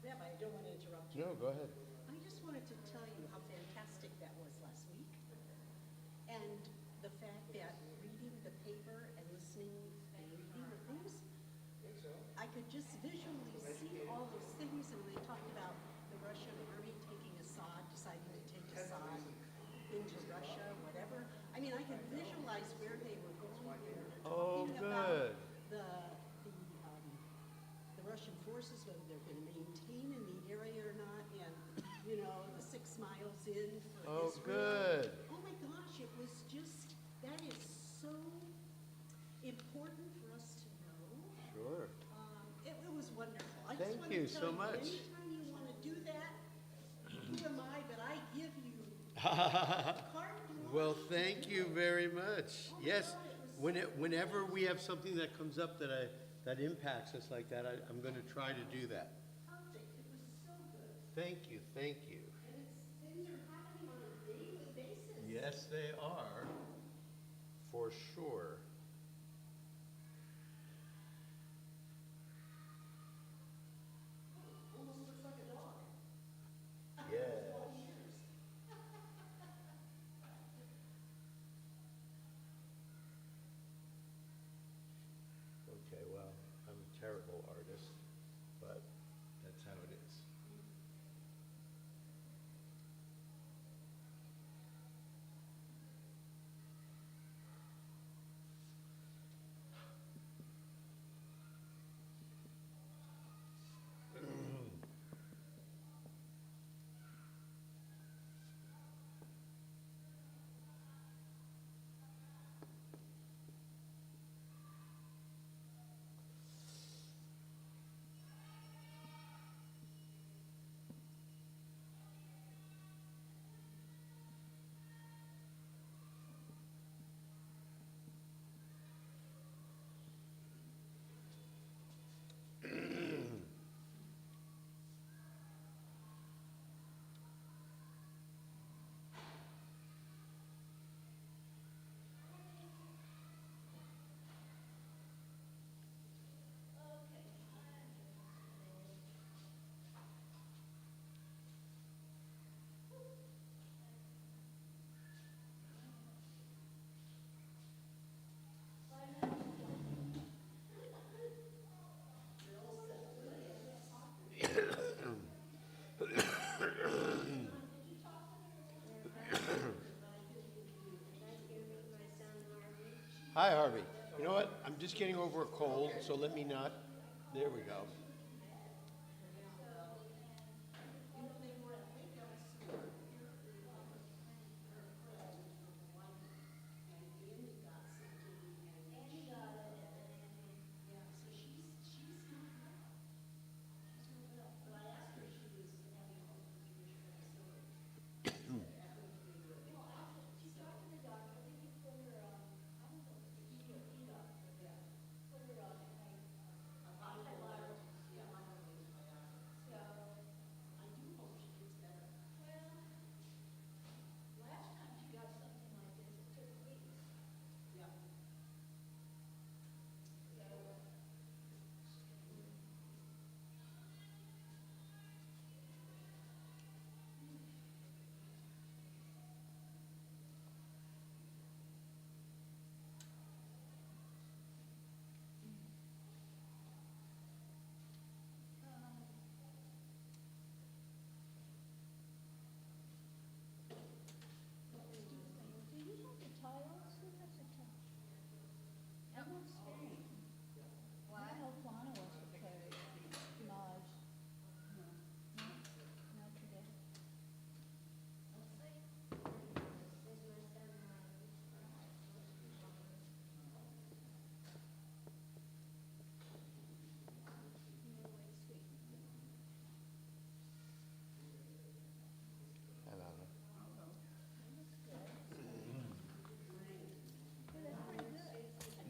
Deb, I don't want to interrupt you. No, go ahead. I just wanted to tell you how fantastic that was last week. And the fact that reading the paper and listening and reading the things, I could just visually see all those things. And they talked about the Russian army taking Assad, deciding to take Assad into Russia, whatever. I mean, I could visualize where they were going. They were Oh, talking good. about the the Russian forces, whether they're going to maintain in the area or not, and the 6 miles in for Oh, Israel. good. Oh my gosh, it was just that is so important for us to know. Sure. It was wonderful. I Thank just want you to tell so you, much. anytime you want to do that, who am I? But I give you carte blanche. Well, thank you very much. Oh my Yes, God, it was so whenever we have something that comes up that impacts us like that, I'm going to try to do that. perfect. It was so good. Thank you, thank you. And things are happening on a daily basis. Yes, they are, for sure. Almost looks like a dog. Yes. Okay, well, I'm a terrible artist, but that's how it is. Hi, Harvey. You know what? I'm just getting over a cold, so let me not. There we go.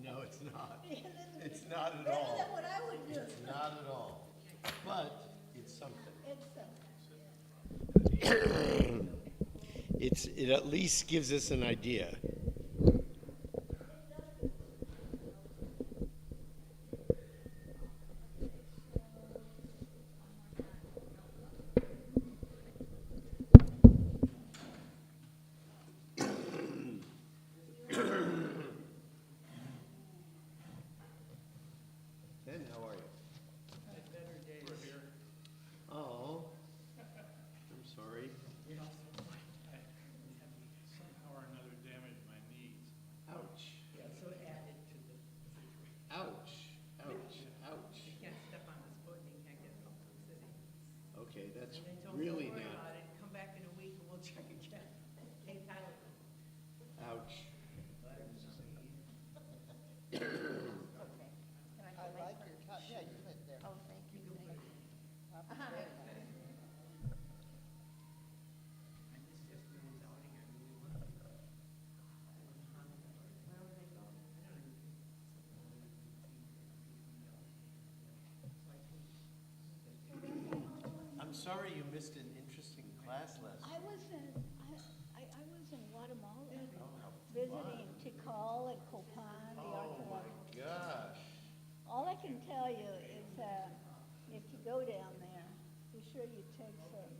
No, it's not. It's not at all. Better than what I would do. It's not at all. But it's something. It at least gives us an idea. Ken, how are you? Oh, I'm sorry. Somehow or another damaged my knees. Ouch, Yeah, so added to the situation. ouch, ouch, ouch. You can't step on this foot and you can't get up to the city. Okay, that's And they told me, really don't worry not, about it, come back in a week and we'll check again. Hey, Tyler. ouch. I like your top, yeah, you went there. Oh, thank you, thank you. And it's just really doubting, I really want to. Where would they go? I don't even think. I'm sorry you missed an interesting class last I was in, I was in Guatemala Oh, visiting Tikal and Copan, the my archaeological. gosh. All I can tell you is, if you go down there, be sure you take some,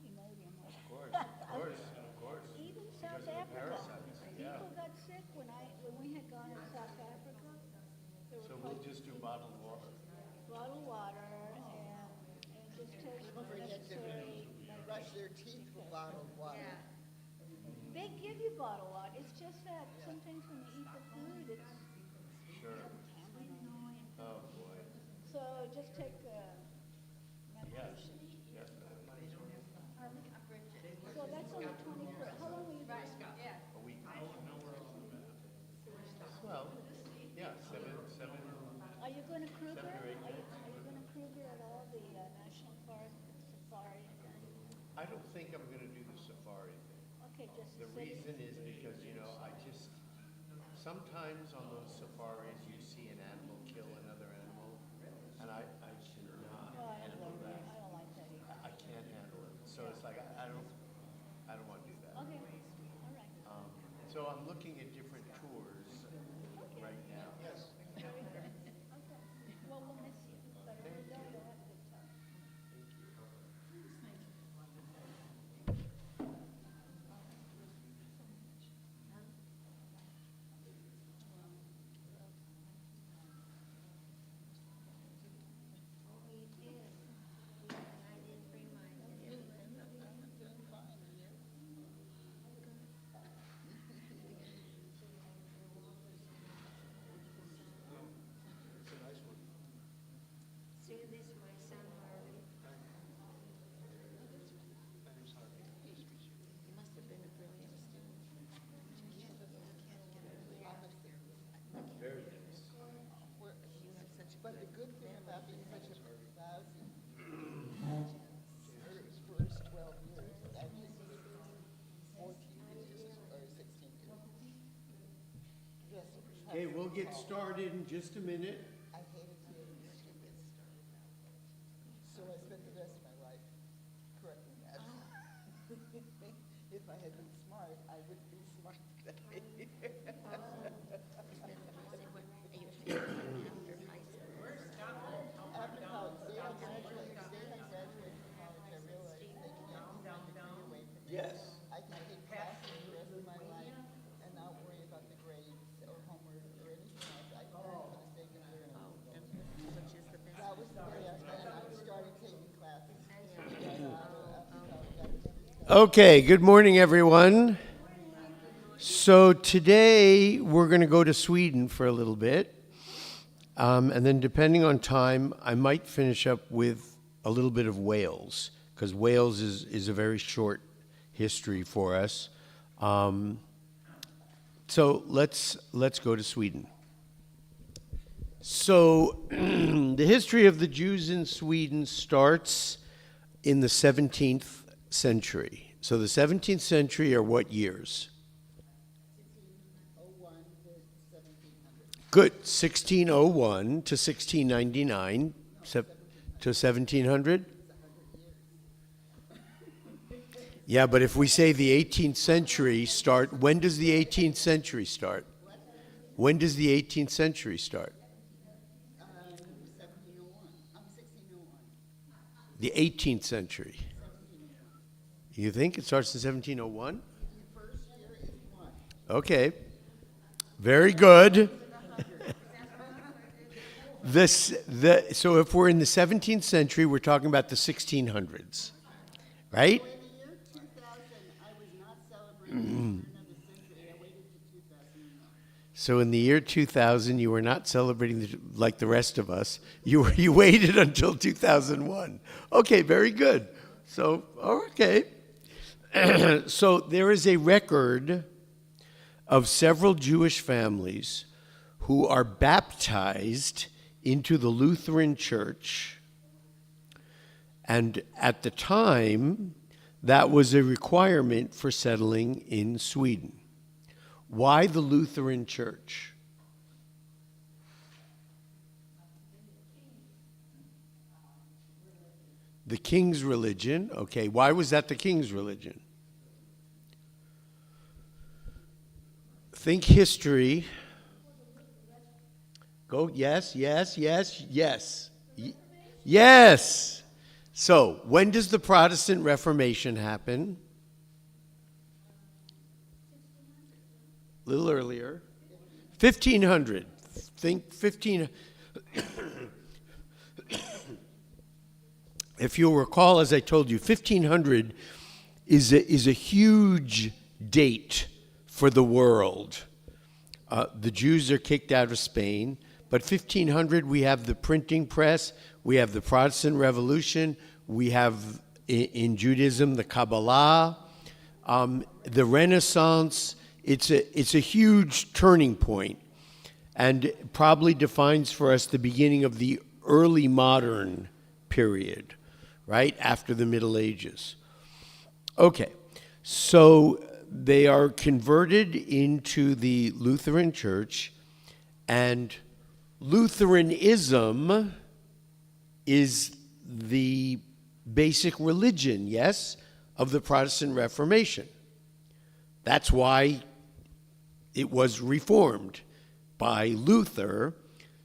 Imodium. Of course, of course, of course. Even South Because of the Africa. parasites, yeah. People got sick when we had gone to South Africa. There So were we'll just do bottled water. bottled water and just take the Don't forget to necessary. brush their teeth with bottled water. They give you bottled water, it's just that sometimes when you eat the food, it's Sure. contaminated. Oh, boy. So just take, Yes, medication. definitely. So that's on the 21st, how long will you be? A week. Well, yeah, seven. Are you gonna Kruger? 7 or 8 Are you days. gonna Kruger at all, the national park, safari thing? I don't think I'm gonna do the safari thing. Okay, just The the city. reason is because, sometimes on those safaris, you see an animal kill another animal, and I cannot No, I don't handle like that. that, I don't like that either. I can't handle it. So it's like, I don't wanna do that. Okay, all right. So I'm looking at different tours right now. Yes. Very good. Okay, well, we'll miss you, but if you go, you'll have a good time. See, this my son Harvey. He must have been a brilliant student. Very nice. You have such a But the good good thing family. about being such a lousy, first 12 years, actually 14 years or 16 years. Yes. Okay, we'll get started in just a minute. I hated to get stupid. So I spent the rest of my life correcting that. If I had been smart, I would be smart today. After college, the day I graduated from college, I realized they can't take the degree away from me. Yes. I can take classes the rest of my life and not worry about the grades or homework or anything else. I can learn for the sake of learning. Which is the best. That was the way I, and I started taking classes. After college. Okay, good morning, everyone. So today we're going to go to Sweden for a little bit. And then depending on time, I might finish up with a little bit of Wales, because Wales is a very short history for us. So let's go to Sweden. So the history of the Jews in Sweden starts in the 17th century. So the 17th century are what years? 01 to 1700. Good, 1601 to 1699, to 1700? Yeah, but if we say the 18th century start, when does the 18th century start? When does the 18th century start? 1701. 1601. The 18th century. You think it starts in 1701? The first year is 1. Okay. Very good. So if we're in the 17th century, we're talking about the 1600s, right? In the year 2000, I was not celebrating the turn of the century. I waited to 2001. So in the year 2000, you were not celebrating like the rest of us. You waited until 2001. Okay, very good. So, okay. So there is a record of several Jewish families who are baptized into the Lutheran Church. And at the time, that was a requirement for settling in Sweden. Why the Lutheran Church? The king's religion. Okay, why was that the king's religion? Think history. Go, yes. Yes. So, when does the Protestant Reformation happen? A little earlier. 1500. Think 15. If you'll recall, as I told you, 1500 is a huge date for the world. The Jews are kicked out of Spain, but 1500 we have the printing press, we have the Protestant Revolution, we have in Judaism the Kabbalah, the Renaissance. It's a huge turning point, and probably defines for us the beginning of the early modern period, right after the Middle Ages. Okay, so they are converted into the Lutheran Church, and Lutheranism is the basic religion, yes, of the Protestant Reformation. That's why it was reformed by Luther,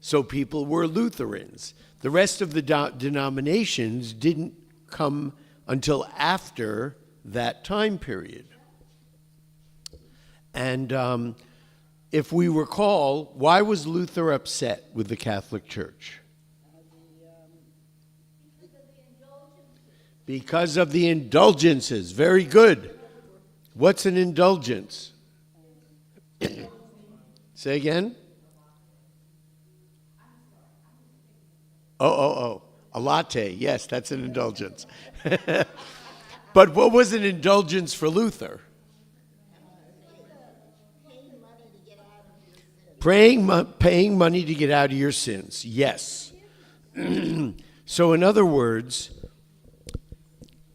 so people were Lutherans. The rest of the denominations didn't come until after that time period. And if we recall, why was Luther upset with the Catholic Church? Because of the indulgences. Very good. What's an indulgence? Say again? Oh. A latte. Yes, that's an indulgence. But what was an indulgence for Luther? Paying money to get out of your sins. Yes. So in other words,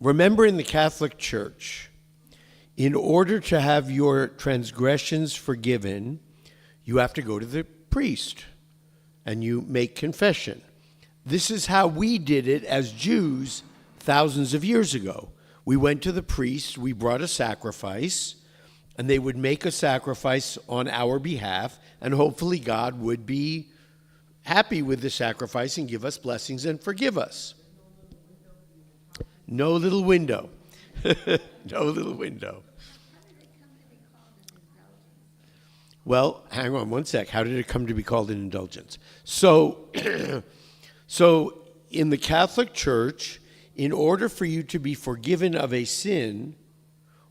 remember in the Catholic Church, in order to have your transgressions forgiven, you have to go to the priest and you make confession. This is how we did it as Jews thousands of years ago. We went to the priest, we brought a sacrifice, and they would make a sacrifice on our behalf, and hopefully God would be happy with the sacrifice and give us blessings and forgive us. No little window. No little window. Well, hang on one sec. How did it come to be called an indulgence? So in the Catholic Church, in order for you to be forgiven of a sin,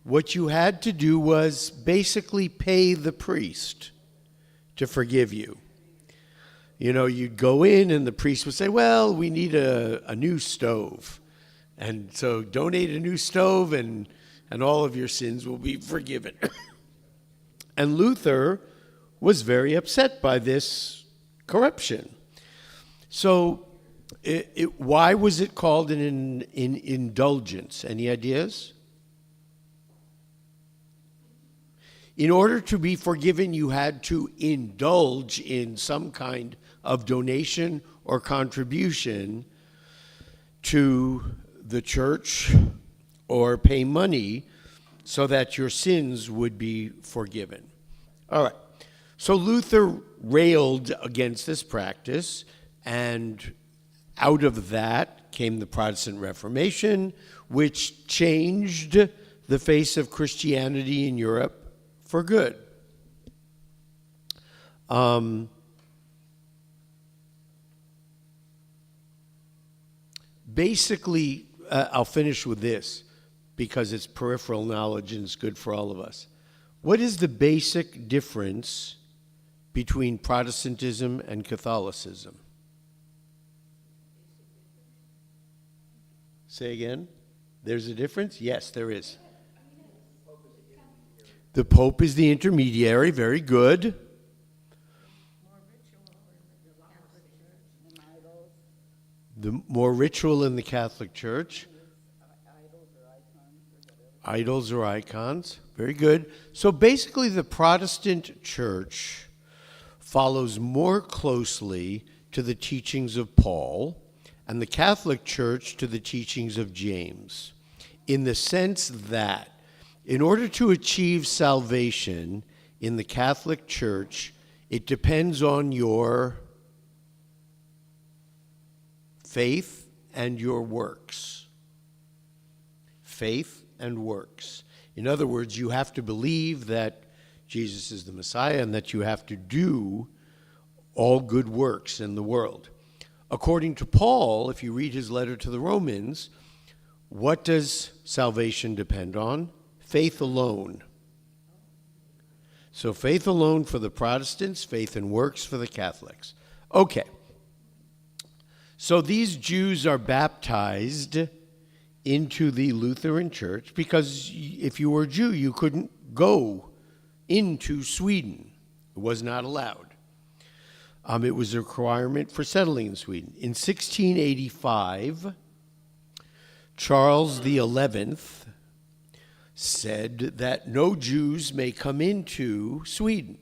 what you had to do was basically pay the priest to forgive you. You know, you'd go in and the priest would say, well, we need a new stove. And so donate a new stove and all of your sins will be forgiven. And Luther was very upset by this corruption. So why was it called an indulgence? Any ideas? In order to be forgiven, you had to indulge in some kind of donation or contribution to the church or pay money so that your sins would be forgiven. All right. So Luther railed against this practice, and out of that came the Protestant Reformation, which changed the face of Christianity in Europe for good. basically, I'll finish with this because it's peripheral knowledge and it's good for all of us. What is the basic difference between Protestantism and Catholicism? Say again? There's a difference? Yes, there is. The Pope is the intermediary. Very good. The more ritual in the Catholic Church. Idols or icons. Very good. So basically, the Protestant Church follows more closely to the teachings of Paul, and the Catholic Church to the teachings of James, in the sense that in order to achieve salvation in the Catholic Church, it depends on your faith and your works. Faith and works. In other words, you have to believe that Jesus is the Messiah and that you have to do all good works in the world. According to Paul, if you read his letter to the Romans, what does salvation depend on? Faith alone. So faith alone for the Protestants, faith and works for the Catholics. Okay. So these Jews are baptized into the Lutheran Church because if you were a Jew, you couldn't go into Sweden. It was not allowed. It was a requirement for settling in Sweden. In 1685, Charles XI said that no Jews may come into Sweden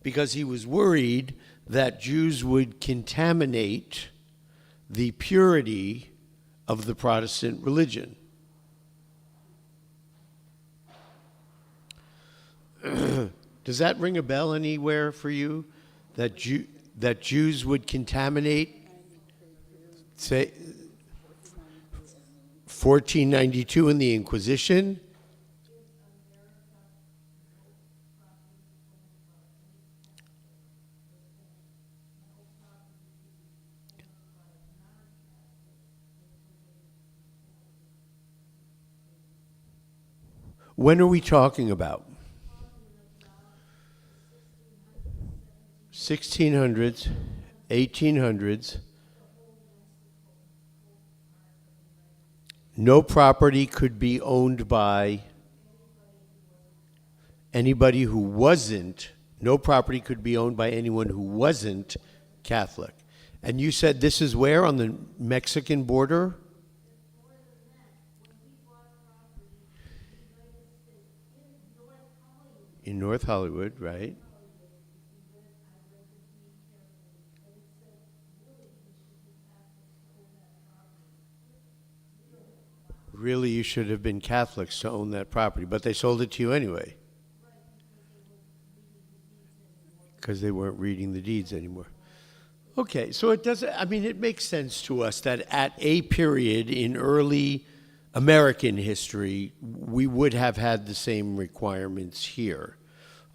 because he was worried that Jews would contaminate the purity of the Protestant religion. Does that ring a bell anywhere for you? That Jews would contaminate, say, 1492 in the Inquisition? When are we talking about? 1600s, 1800s. No property could be owned by anybody who wasn't, no property could be owned by anyone who wasn't Catholic. And you said this is where? On the Mexican border? In North Hollywood, right? Really, you should have been Catholics to own that property, but they sold it to you anyway. Because they weren't reading the deeds anymore. Okay, so it doesn't, I mean, it makes sense to us that at a period in early American history, we would have had the same requirements here.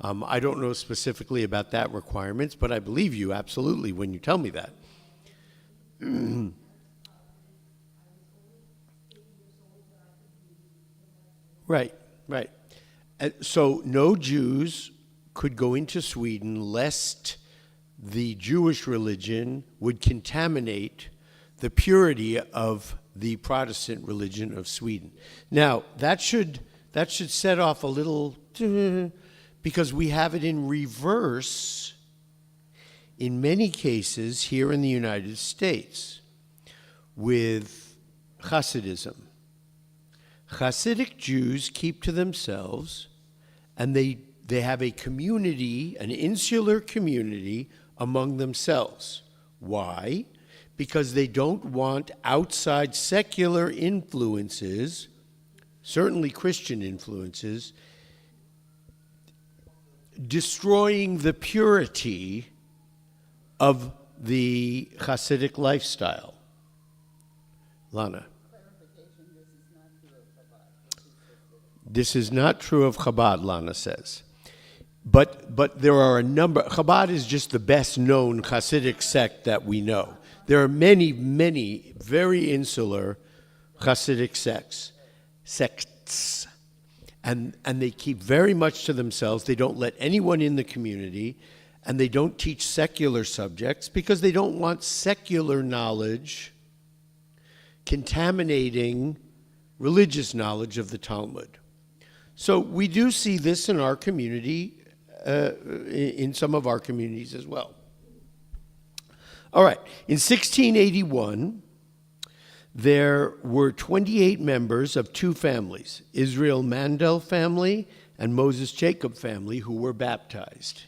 I don't know specifically about that requirements, but I believe you absolutely when you tell me that. Right, right. So no Jews could go into Sweden lest the Jewish religion would contaminate the purity of the Protestant religion of Sweden. Now, that should set off a little, because we have it in reverse in many cases here in the United States with Hasidism. Hasidic Jews keep to themselves, and they have a community, an insular community among themselves. Why? Because they don't want outside secular influences, certainly Christian influences, destroying the purity of the Hasidic lifestyle. Lana. This is not true of Chabad, Lana says. But there are a number, Chabad is just the best known Hasidic sect that we know. There are many, many very insular Hasidic sects. And they keep very much to themselves. They don't let anyone in the community, and they don't teach secular subjects because they don't want secular knowledge contaminating religious knowledge of the Talmud. So we do see this in our community, in some of our communities as well. All right, in 1681, there were 28 members of two families, Israel Mandel family and Moses Jacob family, who were baptized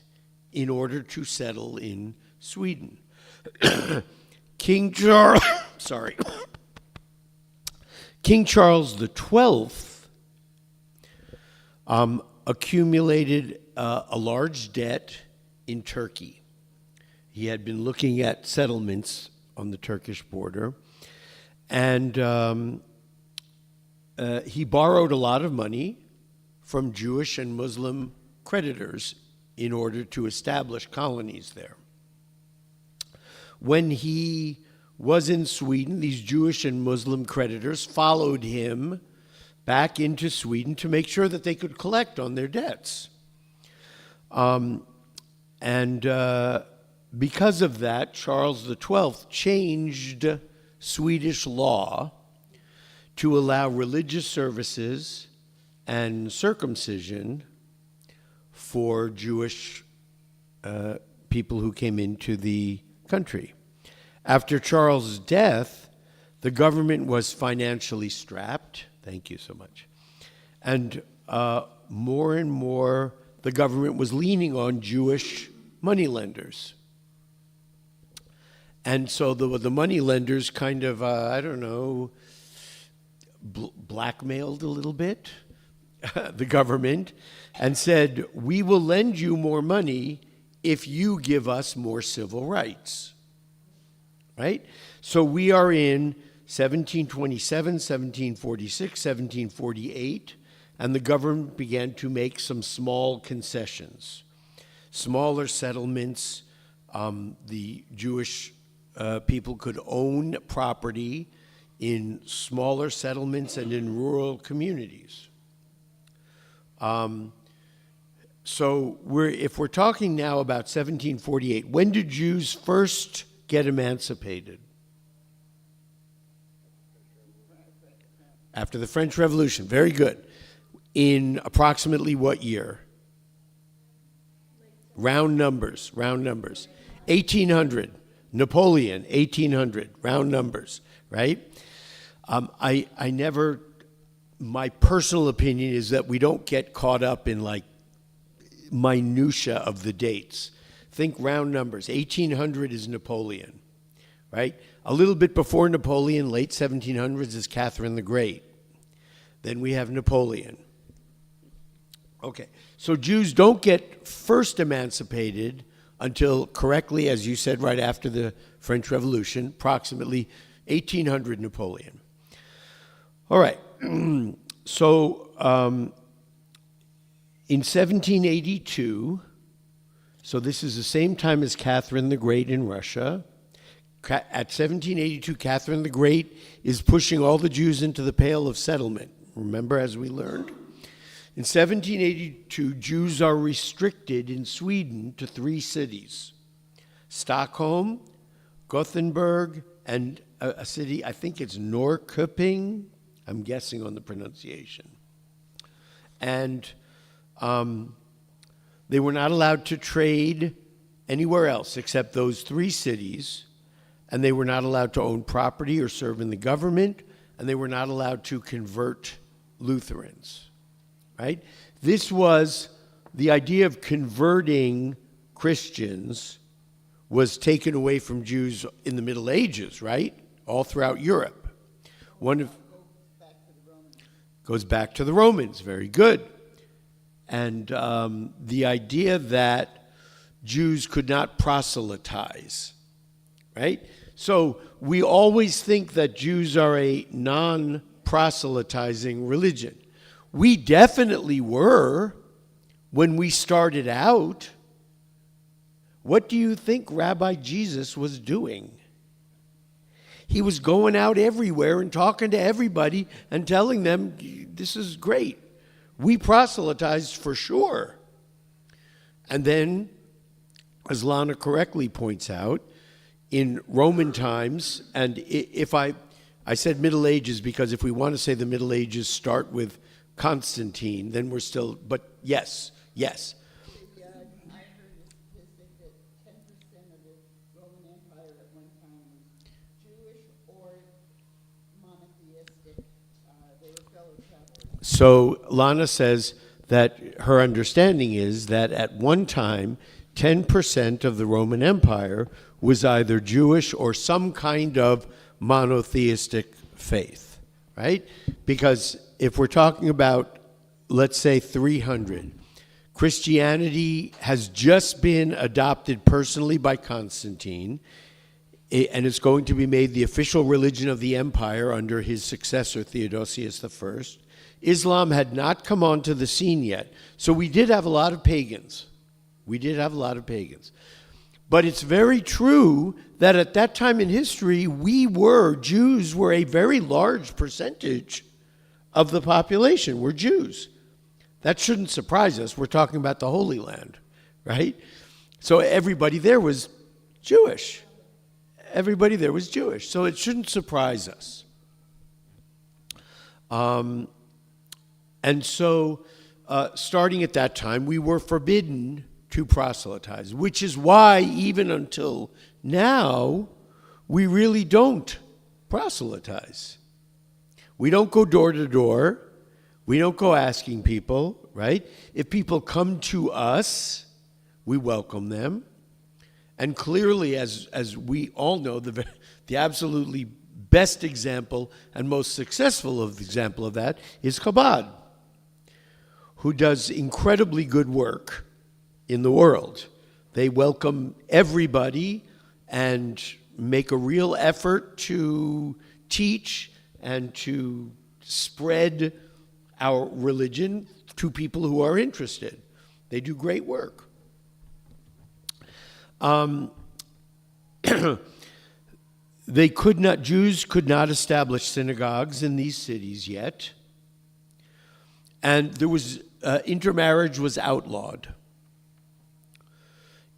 in order to settle in Sweden. King Charles XII accumulated a large debt in Turkey. He had been looking at settlements on the Turkish border, and he borrowed a lot of money from Jewish and Muslim creditors in order to establish colonies there. When he was in Sweden, these Jewish and Muslim creditors followed him back into Sweden to make sure that they could collect on their debts. Because of that, Charles XII changed Swedish law to allow religious services and circumcision for Jewish people who came into the country. After Charles' death, the government was financially strapped. Thank you so much. And more and more, the government was leaning on Jewish moneylenders. And so the moneylenders kind of, blackmailed a little bit the government and said, we will lend you more money if you give us more civil rights. Right? So we are in 1727, 1746, 1748, and the government began to make some small concessions. Smaller settlements, the Jewish people could own property in smaller settlements and in rural communities. So if we're talking now about 1748, when did Jews first get emancipated? After the French Revolution. Very good. In approximately what year? Round numbers. 1800. Napoleon, 1800. Round numbers, right? My personal opinion is that we don't get caught up in like minutia of the dates. Think round numbers. 1800 is Napoleon, right? A little bit before Napoleon, late 1700s, is Catherine the Great. Then we have Napoleon. Okay, so Jews don't get first emancipated until, correctly, as you said, right after the French Revolution, approximately 1800 Napoleon. All right, so in 1782, so this is the same time as Catherine the Great in Russia. At 1782, Catherine the Great is pushing all the Jews into the Pale of Settlement. Remember, as we learned? In 1782, Jews are restricted in Sweden to 3 cities: Stockholm, Gothenburg, and a city, I think it's Norrköping. I'm guessing on the pronunciation. And they were not allowed to trade anywhere else except those 3 cities, and they were not allowed to own property or serve in the government, and they were not allowed to convert Lutherans, right? This was the idea of converting Christians was taken away from Jews in the Middle Ages, right? All throughout Europe. Goes back to the Romans, very good. And the idea that Jews could not proselytize, right? So we always think that Jews are a non-proselytizing religion. We definitely were when we started out. What do you think Rabbi Jesus was doing? He was going out everywhere and talking to everybody and telling them, this is great. We proselytized for sure. And then, as Lana correctly points out, in Roman times, and if I said Middle Ages because if we want to say the Middle Ages start with Constantine, then we're still, but yes. Yeah, I heard a statistic that 10% of the Roman Empire at one time was Jewish or monotheistic. They were fellow travelers. So Lana says that her understanding is that at one time, 10% of the Roman Empire was either Jewish or some kind of monotheistic faith, right? Because if we're talking about, let's say, 300, Christianity has just been adopted personally by Constantine, and it's going to be made the official religion of the empire under his successor, Theodosius I. Islam had not come onto the scene yet. So we did have a lot of pagans. But it's very true that at that time in history, Jews were a very large percentage of the population were Jews. That shouldn't surprise us. We're talking about the Holy Land, right? So everybody there was Jewish. So it shouldn't surprise us. And so starting at that time, we were forbidden to proselytize, which is why even until now, we really don't proselytize. We don't go door to door. We don't go asking people, right? If people come to us, we welcome them. And clearly, as we all know, the absolutely best example and most successful example of that is Chabad, who does incredibly good work in the world. They welcome everybody and make a real effort to teach and to spread our religion to people who are interested. They do great work. Jews could not establish synagogues in these cities yet. And there was, intermarriage was outlawed.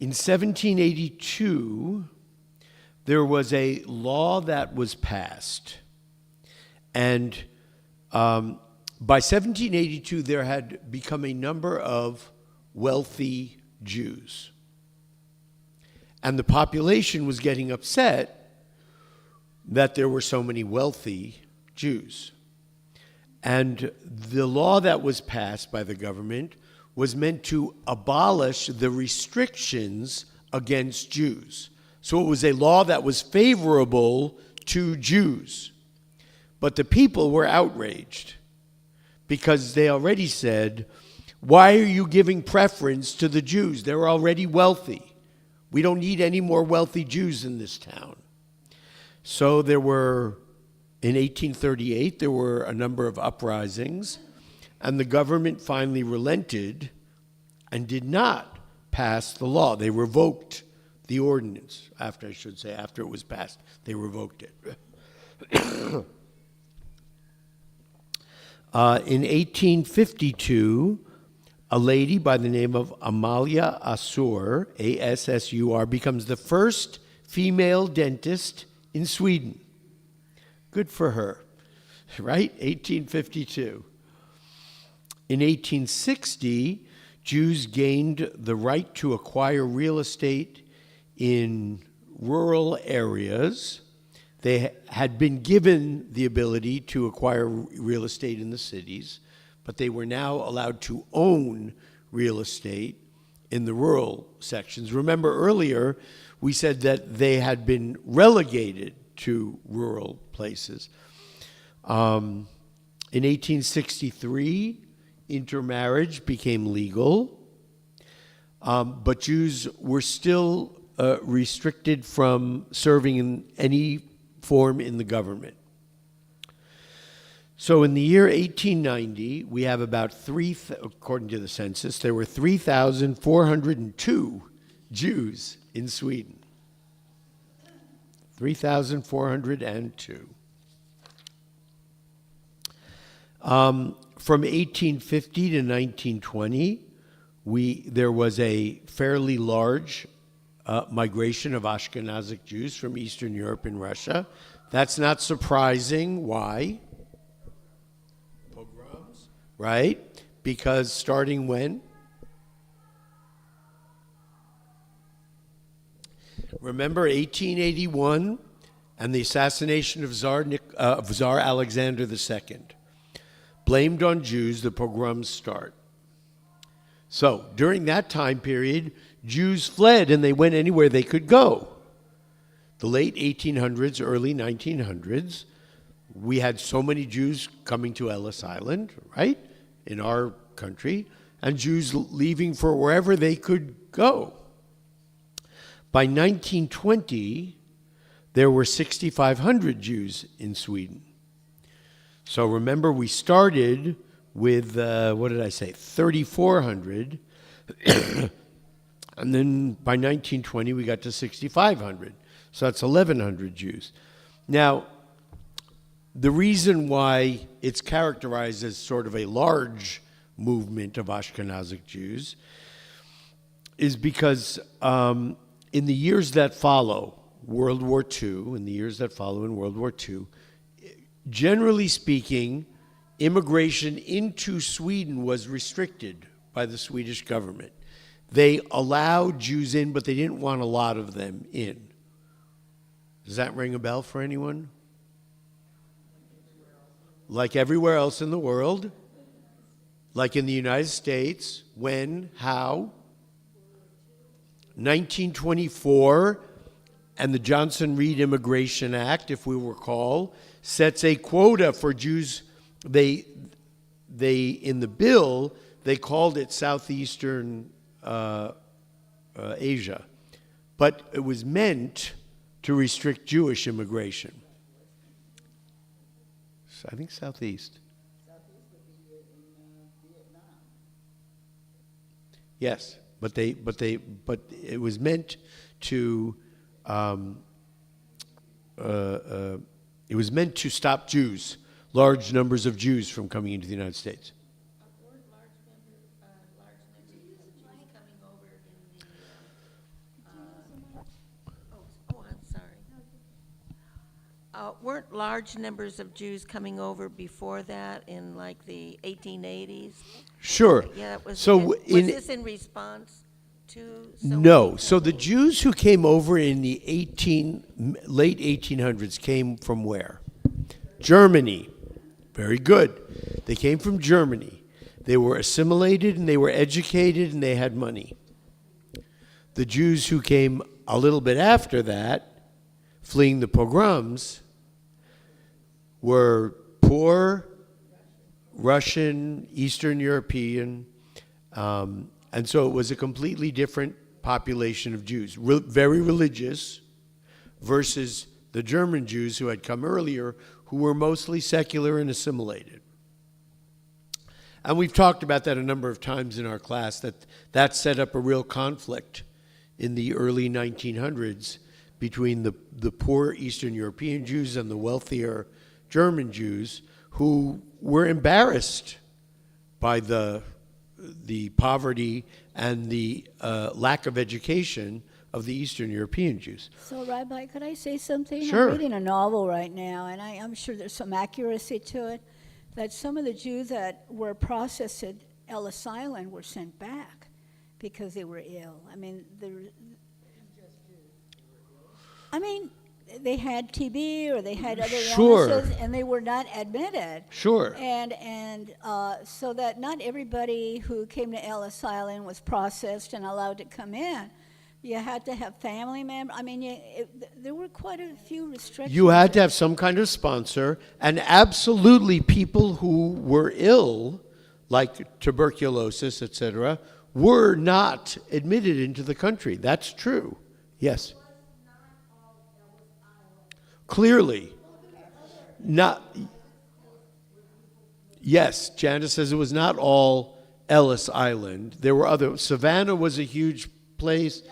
In 1782, there was a law that was passed. And by 1782, there had become a number of wealthy Jews. And the population was getting upset that there were so many wealthy Jews. And the law that was passed by the government was meant to abolish the restrictions against Jews. So it was a law that was favorable to Jews. But the people were outraged because they already said, why are you giving preference to the Jews? They're already wealthy. We don't need any more wealthy Jews in this town. So in 1838, there were a number of uprisings, and the government finally relented and did not pass the law. They revoked the ordinance, after it was passed. They revoked it. In 1852, a lady by the name of Amalia Assur, A-S-S-U-R, becomes the first female dentist in Sweden. Good for her, right? 1852. In 1860, Jews gained the right to acquire real estate in rural areas. They had been given the ability to acquire real estate in the cities, but they were now allowed to own real estate in the rural sections. Remember earlier, we said that they had been relegated to rural places. In 1863, intermarriage became legal, but Jews were still restricted from serving in any form in the government. So in the year 1890, we have about according to the census, there were 3,402 Jews in Sweden. 3,402. From 1850 to 1920, there was a fairly large migration of Ashkenazic Jews from Eastern Europe and Russia. That's not surprising. Why? Pogroms, right? Because starting when? Remember 1881 and the assassination of Tsar Alexander II. Blamed on Jews, the pogroms start. So during that time period, Jews fled and they went anywhere they could go. The late 1800s, early 1900s, we had so many Jews coming to Ellis Island, right, in our country, and Jews leaving for wherever they could go. By 1920, there were 6,500 Jews in Sweden. So remember, we started with, 3,400. And then by 1920, we got to 6,500. So that's 1,100 Jews. Now, the reason why it's characterized as sort of a large movement of Ashkenazic Jews is because in the years that follow World War II, generally speaking, immigration into Sweden was restricted by the Swedish government. They allowed Jews in, but they didn't want a lot of them in. Does that ring a bell for anyone? Like everywhere else in the world, like in the United States, when, how? 1924, and the Johnson-Reed Immigration Act, if we recall, sets a quota for Jews. They in the bill, they called it Southeastern Asia, but it was meant to restrict Jewish immigration. So I think Southeast. Southeast would be in Vietnam. Yes, but it was meant to it was meant to stop Jews, large numbers of Jews from coming into the United States. Weren't large numbers of Jews coming over I'm sorry. Weren't large numbers of Jews coming over before that in like the 1880s? Sure. Yeah, it was. So was this in response to? No. So the Jews who came over in the late 1800s came from where? Germany. Very good. They came from Germany. They were assimilated and they were educated and they had money. The Jews who came a little bit after that, fleeing the pogroms, were poor, Russian, Eastern European, and so it was a completely different population of Jews, very religious, versus the German Jews who had come earlier, who were mostly secular and assimilated. And we've talked about that a number of times in our class, that set up a real conflict in the early 1900s between the poor Eastern European Jews and the wealthier German Jews, who were embarrassed by the poverty and the lack of education of the Eastern European Jews. So, Rabbi, could I say something? Sure. I'm reading a novel right now, and I'm sure there's some accuracy to it, that some of the Jews that were processed at Ellis Island were sent back because they were ill. They had TB or they had other Sure. illnesses, and they were not admitted. Sure. And so that not everybody who came to Ellis Island was processed and allowed to come in. You had to have family members. There were quite a few restrictions. You had to have some kind of sponsor, and absolutely people who were ill, like tuberculosis, etc., were not admitted into the country. That's true. Yes. Clearly. Not. Yes, Janice says it was not all Ellis Island. There were other. Savannah was a huge place.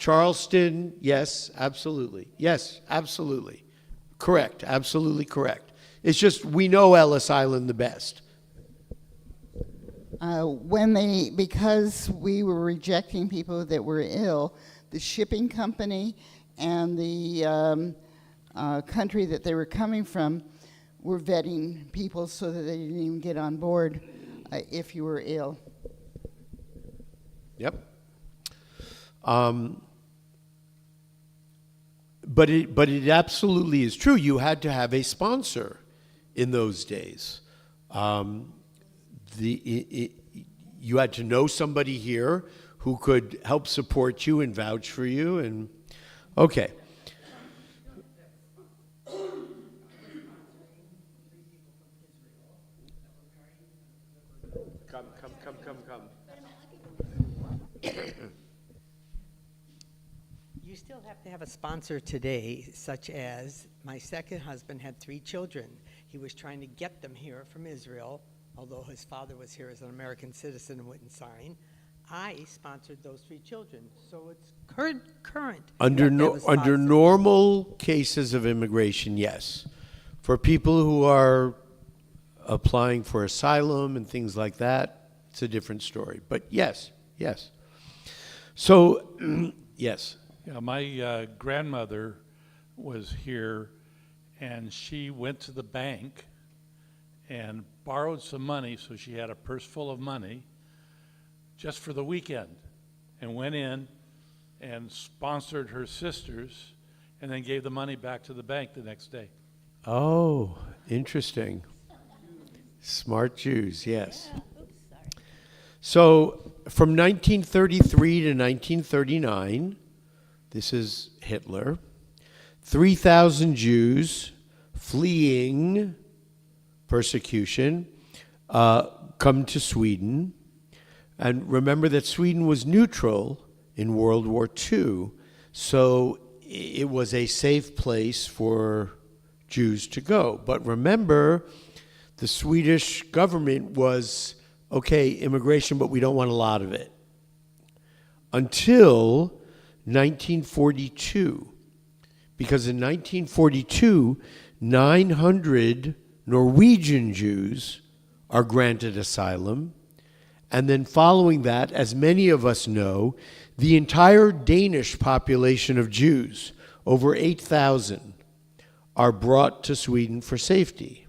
Charleston, yes, absolutely. Yes, absolutely. Correct, absolutely correct. It's just we know Ellis Island the best. Because we were rejecting people that were ill, the shipping company and the country that they were coming from were vetting people so that they didn't even get on board if you were ill. Yep. But it absolutely is true. You had to have a sponsor in those days. You had to know somebody here who could help support you and vouch for you. And okay. Come. You still have to have a sponsor today, such as my second husband had 3 children. He was trying to get them here from Israel, although his father was here as an American citizen and wouldn't sign. I sponsored those 3 children, so it's current. Under You have to have a under sponsor. normal cases of immigration, yes. For people who are applying for asylum and things like that, it's a different story. But yes. So, yes. Yeah, my grandmother was here, and she went to the bank and borrowed some money, so she had a purse full of money, just for the weekend, and went in and sponsored her sisters, and then gave the money back to the bank the next day. Oh, interesting. Smart Jews, yes. So from 1933 to 1939, this is Hitler, 3,000 Jews fleeing persecution come to Sweden. And remember that Sweden was neutral in World War II, so it was a safe place for Jews to go. But remember, the Swedish government was, okay, immigration, but we don't want a lot of it. Until 1942. Because in 1942, 900 Norwegian Jews are granted asylum. And then following that, as many of us know, the entire Danish population of Jews, over 8,000, are brought to Sweden for safety.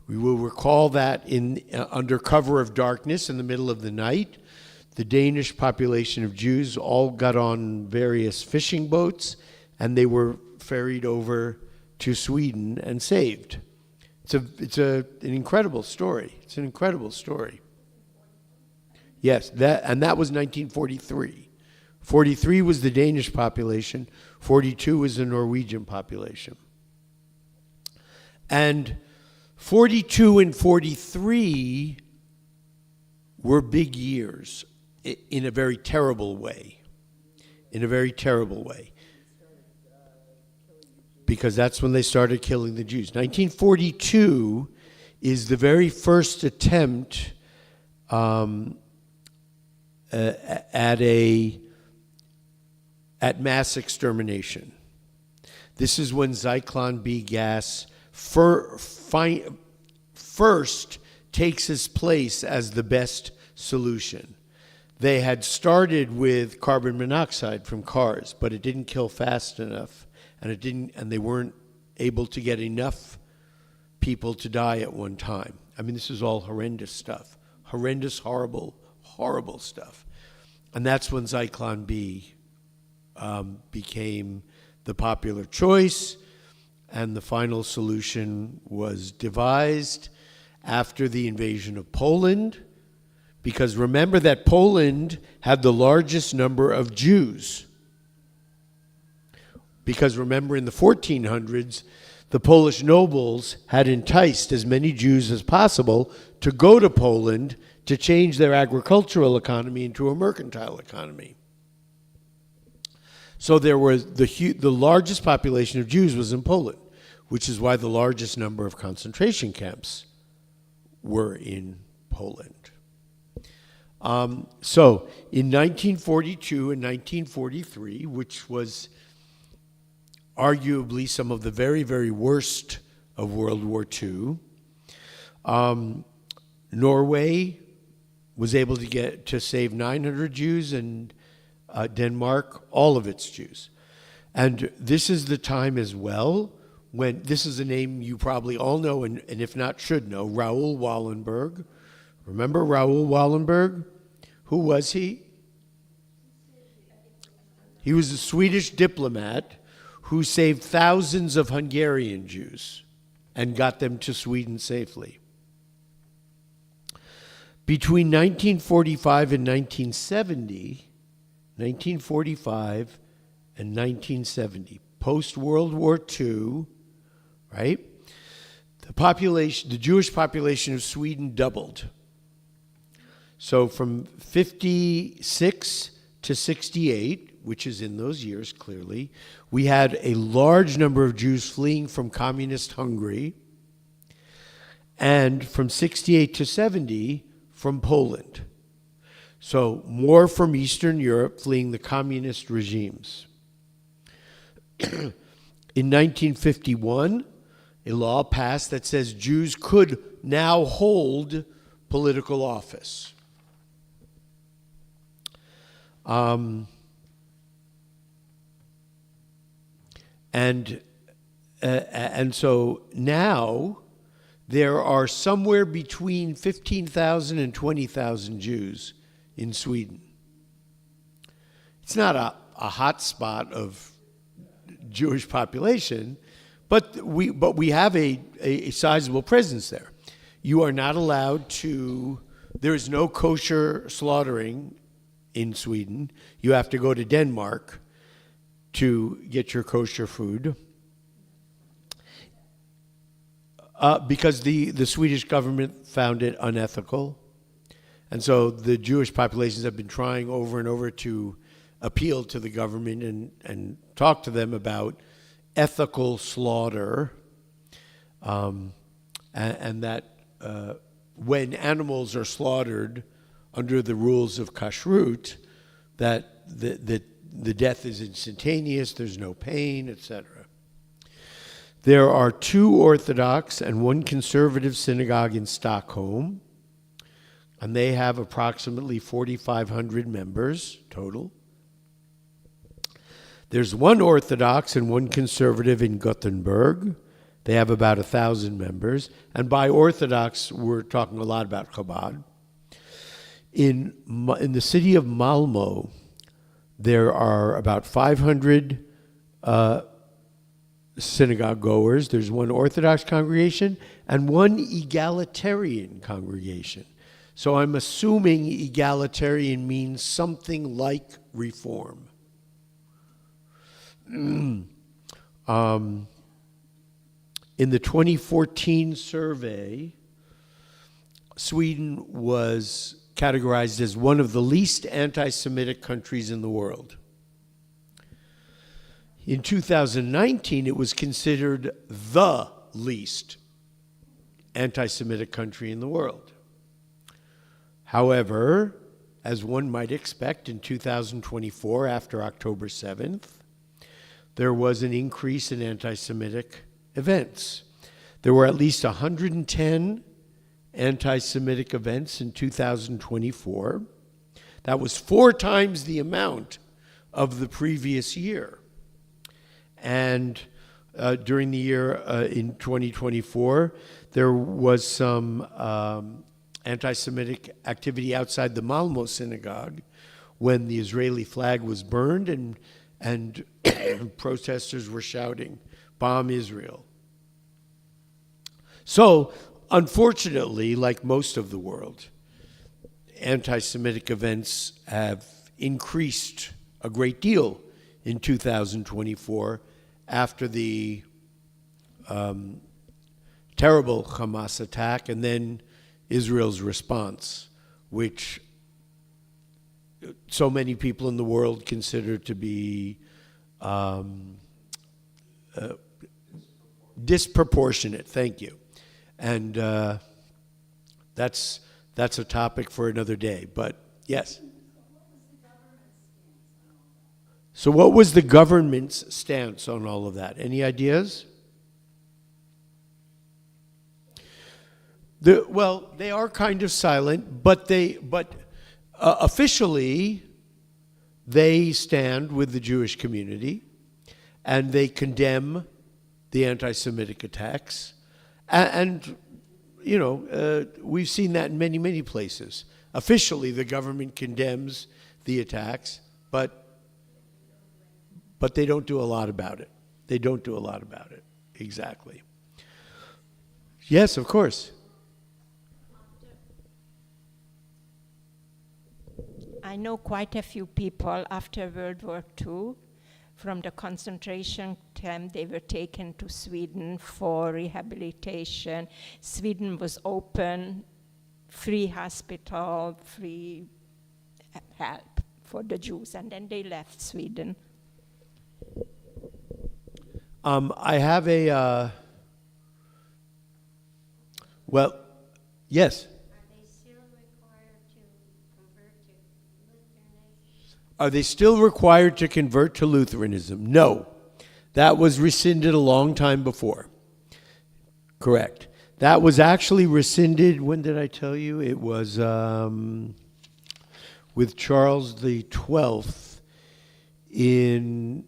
We will recall that under cover of darkness in the middle of the night, the Danish population of Jews all got on various fishing boats, and they were ferried over to Sweden and saved. It's an incredible story. It's an incredible story. Yes, that was 1943. 43 was the Danish population. 42 was the Norwegian population. And 42 and 43 were big years in a very terrible way. In a very terrible way. Because that's when they started killing the Jews. 1942 is the very first attempt at mass extermination. This is when Zyklon B gas first takes its place as the best solution. They had started with carbon monoxide from cars, but it didn't kill fast enough, and they weren't able to get enough people to die at one time. I mean, this is all horrendous stuff. Horrendous, horrible stuff. And that's when Zyklon B became the popular choice, and the final solution was devised after the invasion of Poland, because remember that Poland had the largest number of Jews. Because remember, in the 1400s, the Polish nobles had enticed as many Jews as possible to go to Poland to change their agricultural economy into a mercantile economy. So there was the largest population of Jews was in Poland, which is why the largest number of concentration camps were in Poland. So in 1942 and 1943, which was arguably some of the very, very worst of World War II, Norway was able to save 900 Jews, and Denmark, all of its Jews. And this is the time as well when, this is a name you probably all know, and if not should know, Raoul Wallenberg. Remember Raoul Wallenberg? Who was he? He was a Swedish diplomat who saved thousands of Hungarian Jews and got them to Sweden safely. Between 1945 and 1970, 1945 and 1970, post-World War II, right? The Jewish population of Sweden doubled. So from 56 to 68, which is in those years clearly, we had a large number of Jews fleeing from communist Hungary, and from 68 to 70, from Poland. So more from Eastern Europe fleeing the communist regimes. In 1951, a law passed that says Jews could now hold political office. And so now there are somewhere between 15,000 and 20,000 Jews in Sweden. It's not a hot spot of Jewish population, but we have a sizable presence there. You are not allowed to, there is no kosher slaughtering in Sweden. You have to go to Denmark to get your kosher food. Because the Swedish government found it unethical. And so the Jewish populations have been trying over and over to appeal to the government and talk to them about ethical slaughter, and that when animals are slaughtered under the rules of kashrut, that the death is instantaneous, there's no pain, etc. There are 2 Orthodox and 1 conservative synagogue in Stockholm, and they have approximately 4,500 members total. There's 1 Orthodox and 1 conservative in Gothenburg. They have about 1,000 members. And by Orthodox, we're talking a lot about Chabad. In the city of Malmö, there are about 500 synagogue goers. There's 1 Orthodox congregation and 1 egalitarian congregation. So I'm assuming egalitarian means something like reform. In the 2014 survey, Sweden was categorized as one of the least anti-Semitic countries in the world. In 2019, it was considered the least anti-Semitic country in the world. However, as one might expect, in 2024, after October 7th, there was an increase in anti-Semitic events. There were at least 110 anti-Semitic events in 2024. That was 4 times the amount of the previous year. And during the year in 2024, there was some anti-Semitic activity outside the Malmö synagogue when the Israeli flag was burned and protesters were shouting, "Bomb Israel." So, unfortunately, like most of the world, anti-Semitic events have increased a great deal in 2024 after the terrible Hamas attack and then Israel's response, which so many people in the world consider to be disproportionate. Thank you. And that's a topic for another day. But Yes. So what was the government's stance on all of that? Any ideas? Well, they are kind of silent, but officially they stand with the Jewish community, and they condemn the anti-Semitic attacks, and you know, we've seen that in many, many places. Officially, the government condemns the attacks, but they don't do a lot about it. They don't do a lot about it. Exactly. Yes, of course. I know quite a few people after World War II from the concentration camp. They were taken to Sweden for rehabilitation. Sweden was open, free hospital, free help for the Jews, and then they left Sweden. I have a, well, yes. Are they still required to convert to Lutheranism? No. That was rescinded a long time before. Correct. That was actually rescinded, when did I tell you? It was with Charles the 12th in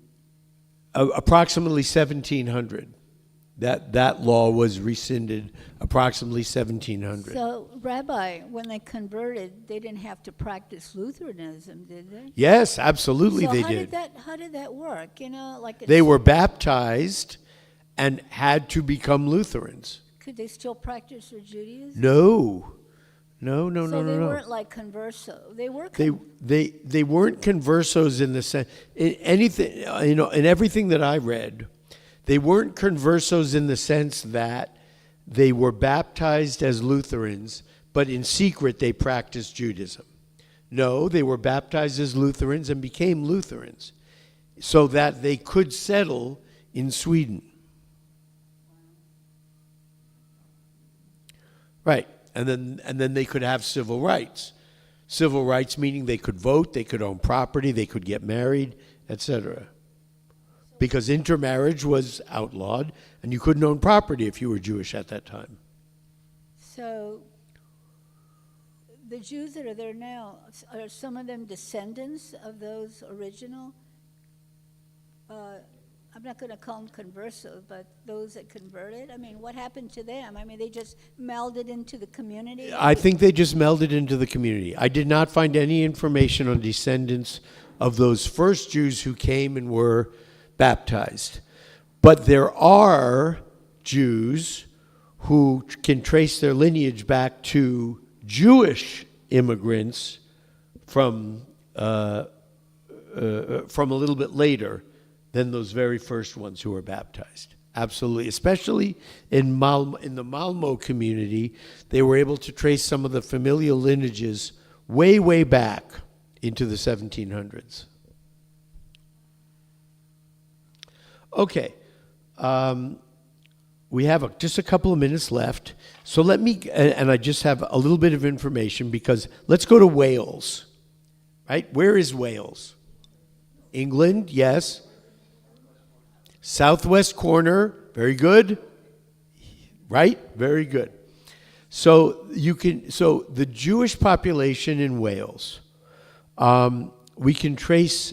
approximately 1700. That law was rescinded approximately 1700. So, Rabbi, when they converted, they didn't have to practice Lutheranism, did they? Yes, absolutely So they how did. How did that work? You know, like They were baptized and had to become Lutherans. could they still practice their Judaism? No. So they weren't like converso. They were. They weren't conversos in the sense, anything, you know, in everything that I read, they weren't conversos in the sense that they were baptized as Lutherans, but in secret they practiced Judaism. No, they were baptized as Lutherans and became Lutherans so that they could settle in Sweden. Right. And then they could have civil rights. Civil rights meaning they could vote, they could own property, they could get married, etc. Because intermarriage was outlawed, and you couldn't own property if you were Jewish at that time. So the Jews that are there now, are some of them descendants of those original? I'm not going to call them conversos, but those that converted. I mean, what happened to them? I mean, they just melded into the community? I think they just melded into the community. I did not find any information on descendants of those first Jews who came and were baptized. But there are Jews who can trace their lineage back to Jewish immigrants from a little bit later than those very first ones who were baptized. Absolutely. Especially in the Malmo community, they were able to trace some of the familial lineages way, way back into the 1700s. Okay. We have just a couple of minutes left. So let me, and I just have a little bit of information because let's go to Wales. Right? Where is Wales? England, yes. Southwest corner, very good. Right? Very good. So the Jewish population in Wales, we can trace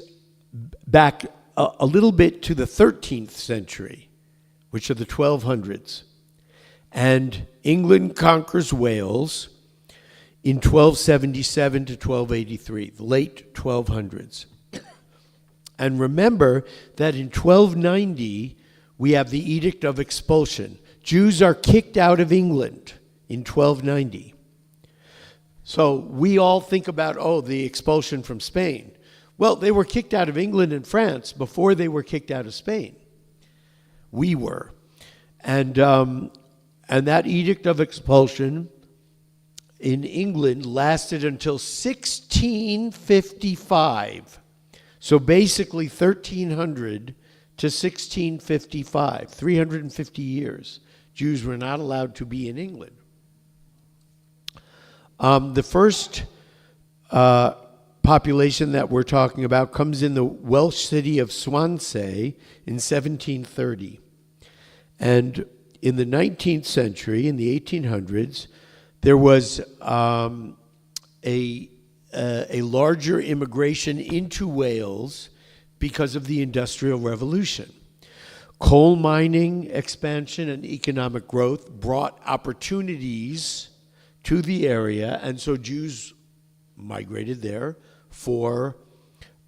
back a little bit to the 13th century, which are the 1200s. And England conquers Wales in 1277 to 1283, the late 1200s. And remember that in 1290, we have the Edict of Expulsion. Jews are kicked out of England in 1290. So we all think about, the expulsion from Spain. Well, they were kicked out of England and France before they were kicked out of Spain. We were. And that Edict of Expulsion in England lasted until 1655. So basically 1300 to 1655, 350 years, Jews were not allowed to be in England. The first population that we're talking about comes in the Welsh city of Swansea in 1730. And in the 19th century, in the 1800s, there was a larger immigration into Wales because of the Industrial Revolution. Coal mining expansion and economic growth brought opportunities to the area, and so Jews migrated there for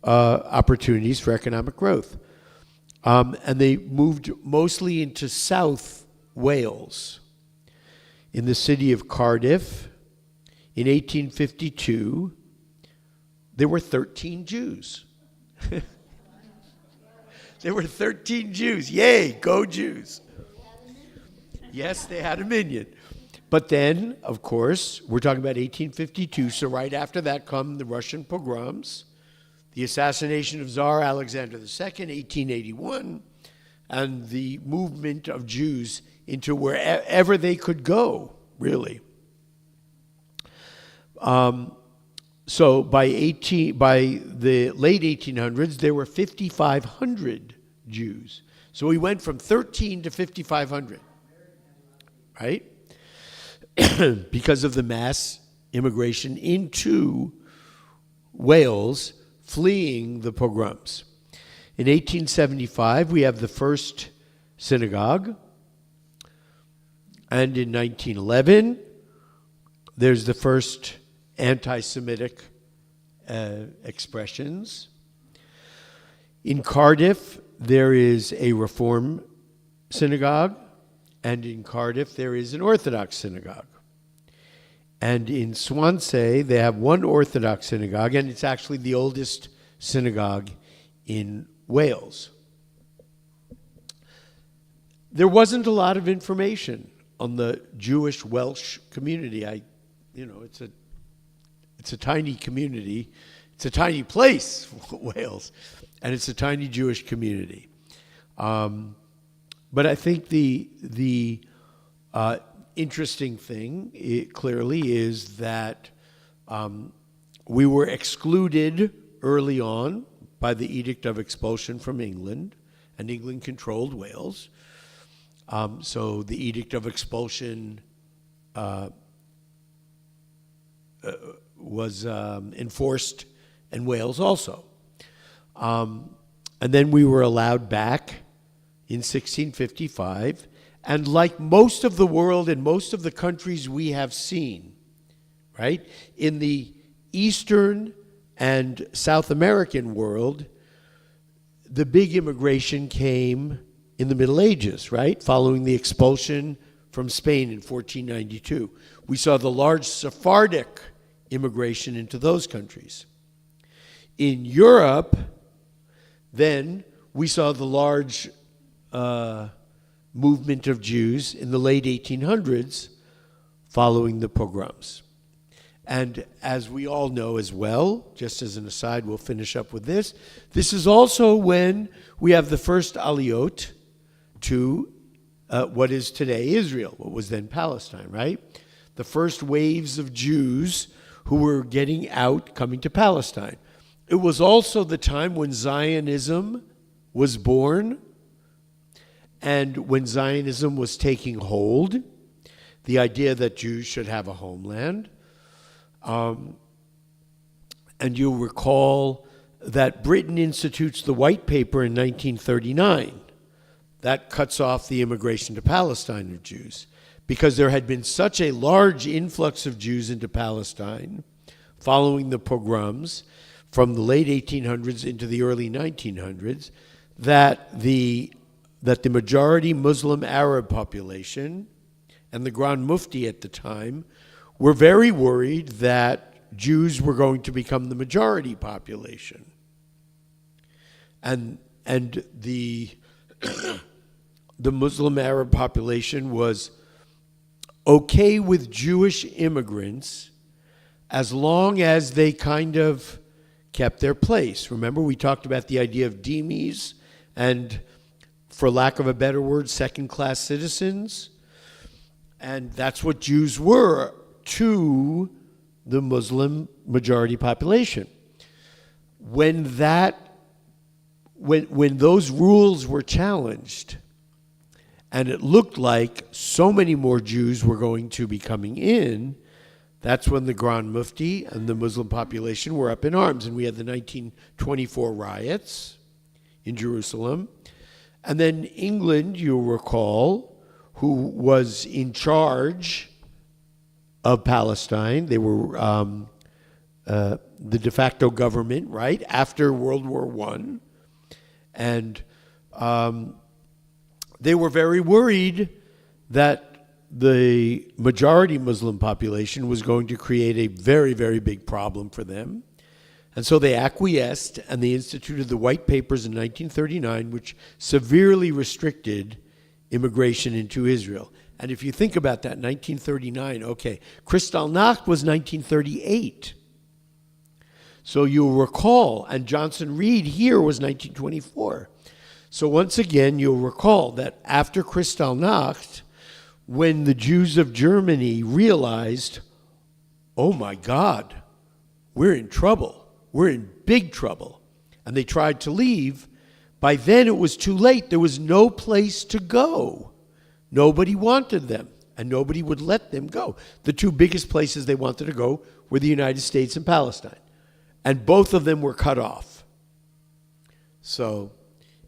opportunities for economic growth. And they moved mostly into South Wales. In the city of Cardiff, in 1852, there were 13 Jews. There were 13 Jews. Yay, go Jews. Yes, they had a minion. But then, of course, we're talking about 1852, so right after that come the Russian pogroms, the assassination of Tsar Alexander II, 1881, and the movement of Jews into wherever they could go, really. So by the late 1800s, there were 5,500 Jews. So we went from 13 to 5,500, right? Because of the mass immigration into Wales, fleeing the pogroms. In 1875, we have the first synagogue. And in 1911, there's the first anti-Semitic expressions. In Cardiff, there is a Reform synagogue, and in Cardiff, there is an Orthodox synagogue. And in Swansea, they have one Orthodox synagogue, and it's actually the oldest synagogue in Wales. There wasn't a lot of information on the Jewish Welsh community. It's a tiny community. It's a tiny place, Wales, and it's a tiny Jewish community. But I think the interesting thing, clearly, is that we were excluded early on by the Edict of Expulsion from England, and England controlled Wales. So the Edict of Expulsion was enforced in Wales also. And then we were allowed back in 1655. And like most of the world and most of the countries we have seen, right, in the Eastern and South American world, the big immigration came in the Middle Ages, right, following the expulsion from Spain in 1492. We saw the large Sephardic immigration into those countries. In Europe, then, we saw the large movement of Jews in the late 1800s following the pogroms. And as we all know as well, just as an aside, we'll finish up with this, this is also when we have the first aliyot to what is today Israel, what was then Palestine, right? The first waves of Jews who were getting out, coming to Palestine. It was also the time when Zionism was born, and when Zionism was taking hold, the idea that Jews should have a homeland. And you'll recall that Britain institutes the White Paper in 1939. That cuts off the immigration to Palestine of Jews, because there had been such a large influx of Jews into Palestine following the pogroms from the late 1800s into the early 1900s that the majority Muslim Arab population and the Grand Mufti at the time were very worried that Jews were going to become the majority population. And the the Muslim Arab population was okay with Jewish immigrants as long as they kind of kept their place. Remember, we talked about the idea of dhimmis and, for lack of a better word, second-class citizens. And that's what Jews were to the Muslim majority population. When those rules were challenged, and it looked like so many more Jews were going to be coming in, that's when the Grand Mufti and the Muslim population were up in arms. And we had the 1924 riots in Jerusalem. And then England, you'll recall, who was in charge of Palestine. They were the de facto government, right, after World War I. And they were very worried that the majority Muslim population was going to create a very, very big problem for them. And so they acquiesced, and they instituted the White Papers in 1939, which severely restricted immigration into Israel. And if you think about that, 1939, okay, Kristallnacht was 1938. So you'll recall, and Johnson Reed here was 1924. So once again, you'll recall that after Kristallnacht, when the Jews of Germany realized, oh my God, we're in trouble. We're in big trouble. And they tried to leave. By then it was too late. There was no place to go. Nobody wanted them, and nobody would let them go. The two biggest places they wanted to go were the United States and Palestine. And both of them were cut off. So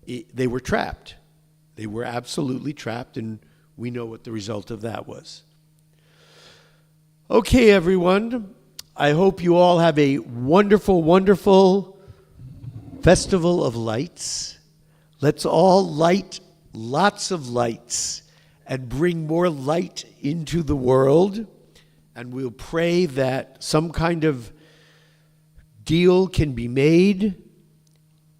they were trapped. They were absolutely trapped, and we know what the result of that was. Okay, everyone. I hope you all have a wonderful, wonderful Festival of Lights. Let's all light lots of lights and bring more light into the world. And we'll pray that some kind of deal can be made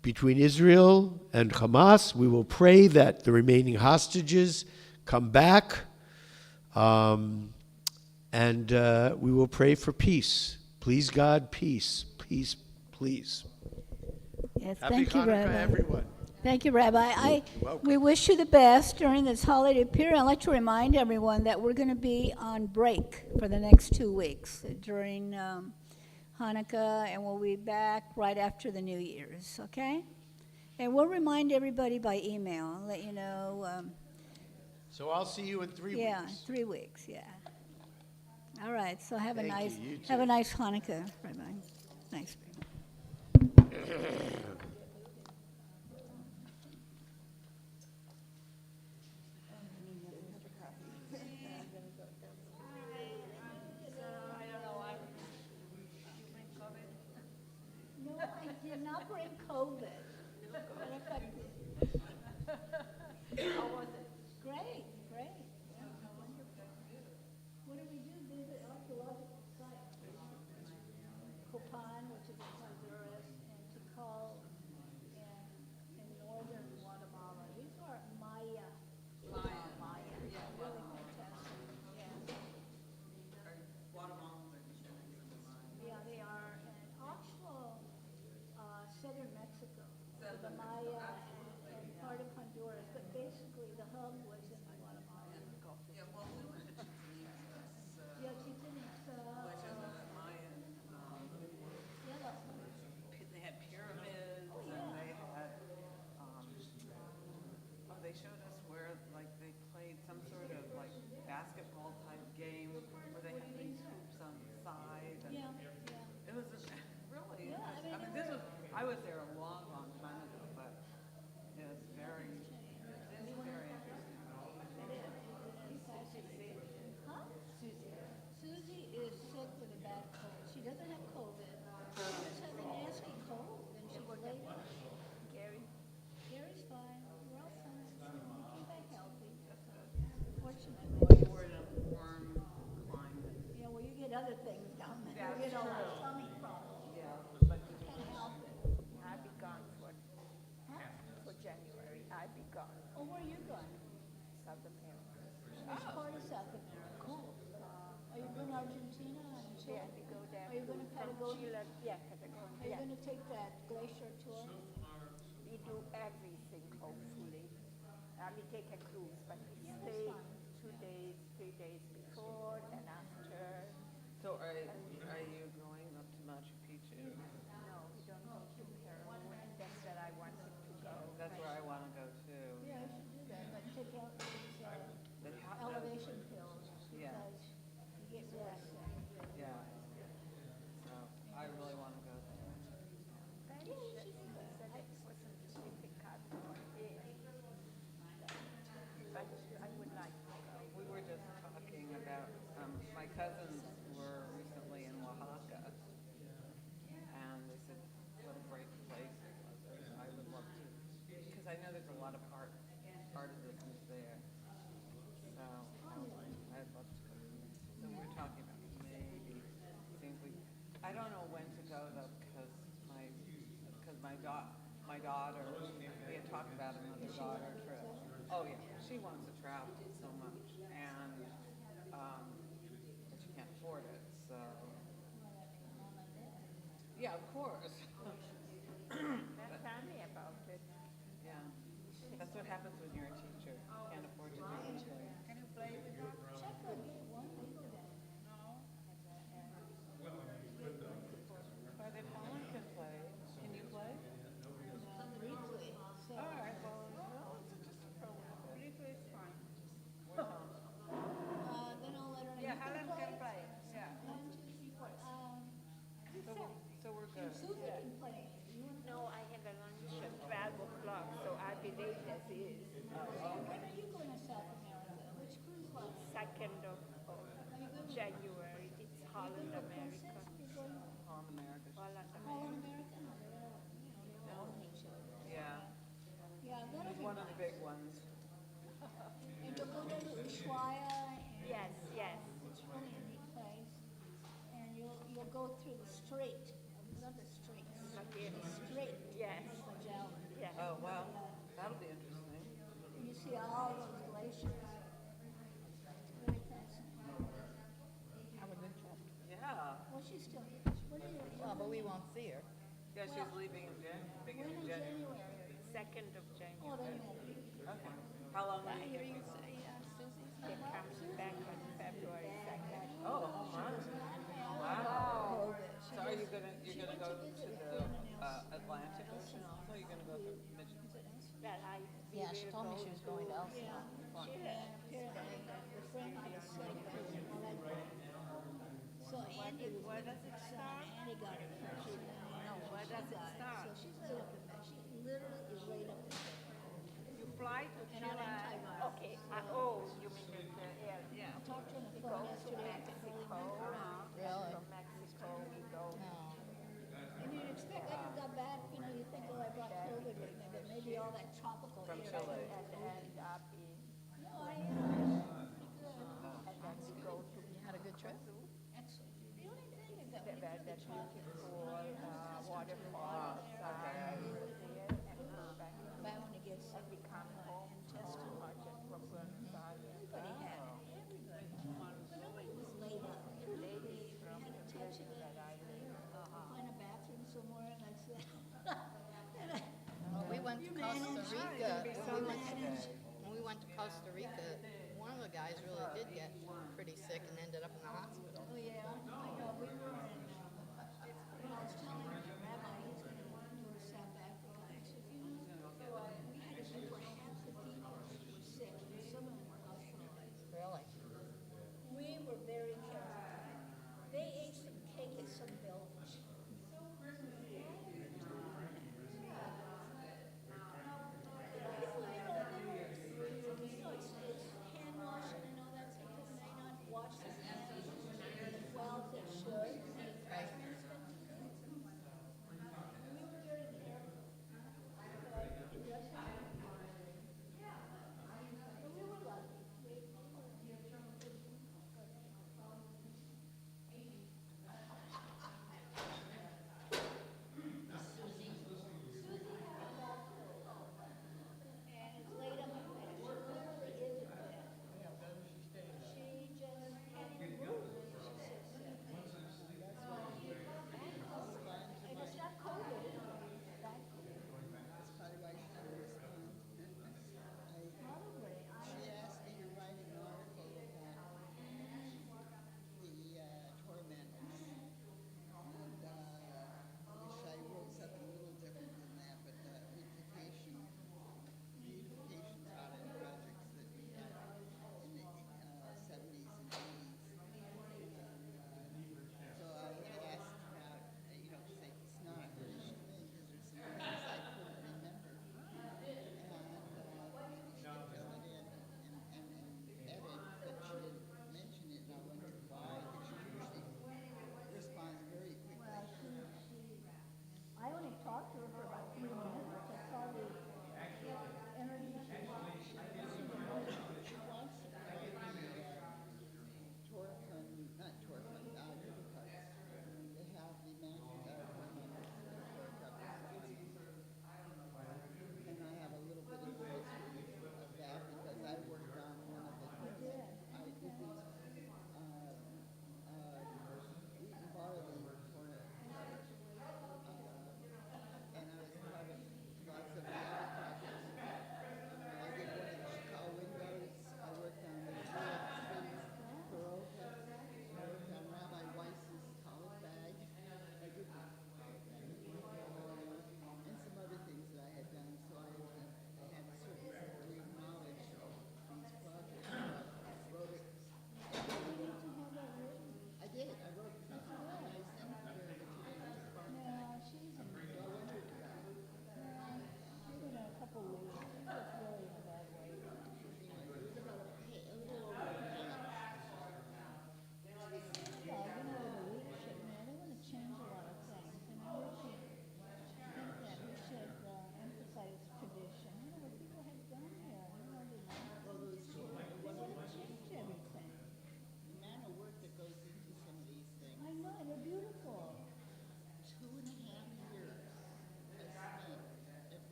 between Israel and Hamas. We will pray that the remaining hostages come back, and we will pray for peace. Please, God, peace, peace, please. Yes, Happy thank you, Hanukkah, Rabbi. everyone. Thank you, Rabbi. welcome. We wish you the best during this holiday period. I'd like to remind everyone that we're going to be on break for the next 2 weeks during Hanukkah, and we'll be back right after the New Year's, okay? And we'll remind everybody by email and let you know. So I'll see you in 3 weeks. Yeah, 3 weeks, yeah. All right, so have Thank a nice you. You have a too. nice Hanukkah, Rabbi. Nice. No, I did not bring COVID. How was it? Great, great. Yeah, wonderful. What did we do? Visit archaeological sites. Copan, which is in Honduras, and Tikal in northern Guatemala. These are Maya. Maya. Yeah, really fantastic. Yeah. Yeah, they are. And also, southern Mexico, the Maya and part of Honduras, but basically the hub was in Guatemala. Yeah, well, we went to Chichen Itza. Yeah, Chichen Itza. Which is a Mayan. They had pyramids and they had, they showed us where like they played some sort of like basketball type game where they had these hoops on the side. And Yeah, yeah. it was really Yeah, I interesting. mean, This was, I was there a long, long time ago, but it was very, it is very interesting. Huh? Susie is sick with a bad cold. She doesn't have COVID. She just had a nasty cold, and she was laid off. Gary's fine. We're all fine. He came back healthy. Fortunately. We're in a warm climate. Yeah, well, you get other things down there. You know, like tummy problems. Yeah, but Can't help it. I'll be gone for January. I'll be gone. Oh, where are you going? South America. Which part of South America? Cool. Are you going to Argentina and Chile? Yeah, we go there. Are you going to Patagonia? Yeah, Are Patagonia. you Yeah. going to take that glacier tour? We do everything, hopefully. We take a cruise, but we stay 2 days, 3 days before and after. So are you going up to Machu Picchu? No, we don't go to Peru. That's where I wanted to go. That's where I want to go too. Yeah, I should do that, but take out these But how- elevation pills, Yeah. because you get worse. Yeah. So I really want to go there. I would like to go. We were just talking about, my cousins were recently in Oaxaca, and they said what a great place it was. I would love to, because I know there's a lot of artisans there. So I'd love to go. So we were talking about maybe things I don't know when to go though, because my daughter, we had talked about another daughter trip. Oh yeah, she wants to travel so much, and but she can't afford it. So yeah, of course. Tell me about it. Yeah, that's what happens when you're a teacher. You can't afford to do anything. Check on me, one we go down. But if Helen can play, can you play? Briefly, so. All right, well, no, it's just a program. Briefly is fine. Where's Helen? Then I'll let her know. Yeah, You Helen can play. Yeah. 1, 2, 3, 4. So we're good. Susie can play. You want No, I have a lunch at 12 o'clock, so I'll be late as is. when are you going to South America? Which cruise line? 2nd of January. It's Holland America. You're going All in America. Holland Holland America. America? They all hate each other. Yeah, Yeah, that'll it's be one of the nice. big ones. And you'll go down to Ushuaia, and Yes, yes. it's really a neat place. And you'll go through the strait, not the straits, Okay. the strait. Yes. of Magellan. Yes. Oh, wow, that'll be interesting. And you see all those glaciers. Very fascinating. Have a good trip. Yeah. Well, she's still, what do you? Well, but we won't see her. Yeah, she's leaving in beginning of January. 2nd of Oh, January. they met. Okay. How long will I you hear take? you say, Susie's They come back on February 2nd. Oh, wow. So are you you're gonna go to the Atlantic Ocean also? You're gonna go to Michigan? That I Yeah, she told me she was going to Elsinore. Apparently, the friend had a son. So Andy was Where with does it her son. start? Andy got it first. No, where does it start? So she's right up in there. She literally is right up in there. You fly to And I'm in Chile. Taiwan. Okay. Oh, you mean the air? I talked to her on the phone yesterday. I think Mexico. Really? From Mexico, we go. No. And you'd expect, I just got back, you know, you think, oh, I brought COVID with me, but maybe all that tropical From air. Chile. And end up in, No, I am. and then we go to You had a good trip? Excellent. The only thing is that the, when you that, do the that tropical beautiful air, waterfalls there and go back. but when it gets And we come home to Argent from Buenos Aires. everybody had, everybody. But nobody was laid up. Two ladies from Had the a touch of building it. that I live. Find a bathroom somewhere and that's it. Well, we went to You Costa managed. Rica. You managed. When we went to Costa Rica, one of the guys really did get pretty sick and ended up in the hospital. Oh, yeah, I know, we were in, when I was telling the rabbi, he's gonna go to South Africa. I said, you know, we had a group where half the people were sick, and some of them were hospitalized. Really? We were very careful. They ate some cake at some village. It's hand washing and all that stuff, they may not wash their hands.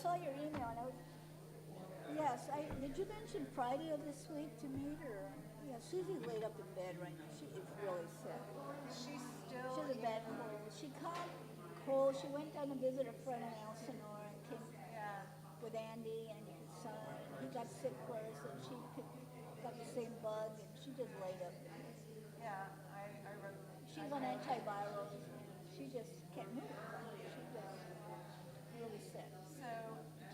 saw your email, and I was, yes, did you mention Friday of this week to meet, or? Yeah, Susie's laid up in bed right now. She is really sick. She's She has a bad cold. She caught cold. She went down to visit a friend in Elsinore and came with Andy and his son. He got sick first, and got the same bug, and she just laid up. Yeah, I wrote. She's on antivirals. She just can't move. She's just really sick. So,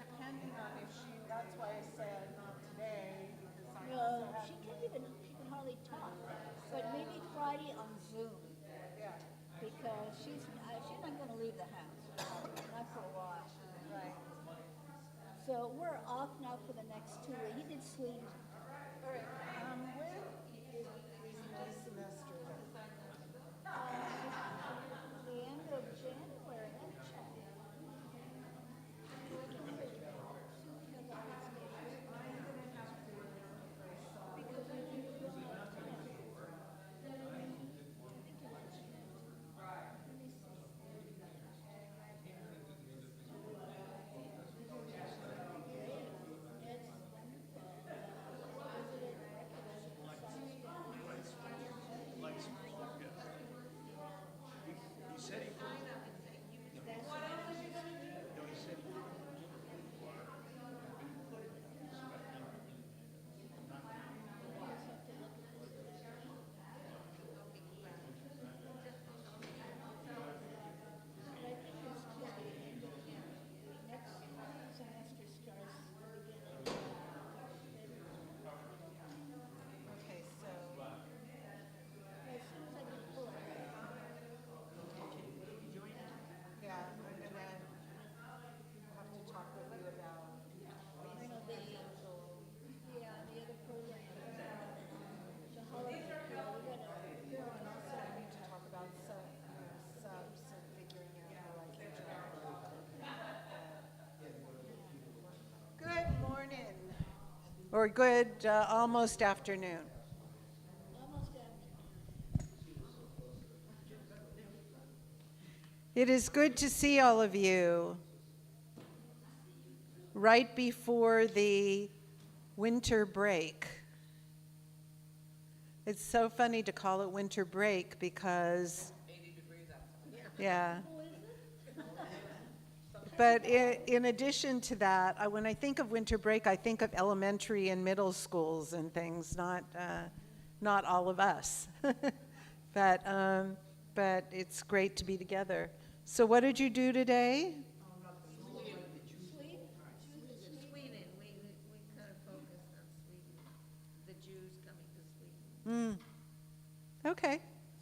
depending on if that's why I said not today, because I No, she can hardly talk. But maybe Friday on Zoom. yeah, Because she's not going to leave the house, not for a while. right. So we're off now for the next 2 weeks. He did Sweden. All right, when is the semester then? The end of January. Let me check. Because we don't have time. Next semester starts beginning. Okay, so, As soon as I can pull it. yeah, I'm gonna have to talk with you about I know the other program. The holiday, we gotta, I need to talk about subs and figuring out how I can Good morning, or good, almost afternoon. almost after. It is good to see all of you right before the winter break. It's so funny to call it winter break because 80 degrees outside. Yeah. But in addition to that, when I think of winter break, I think of elementary and middle schools and things, not all of us. But it's great to be together. So what did you do today? Sweden, we kind of focused on Sweden, the Jews coming to Sweden. Okay.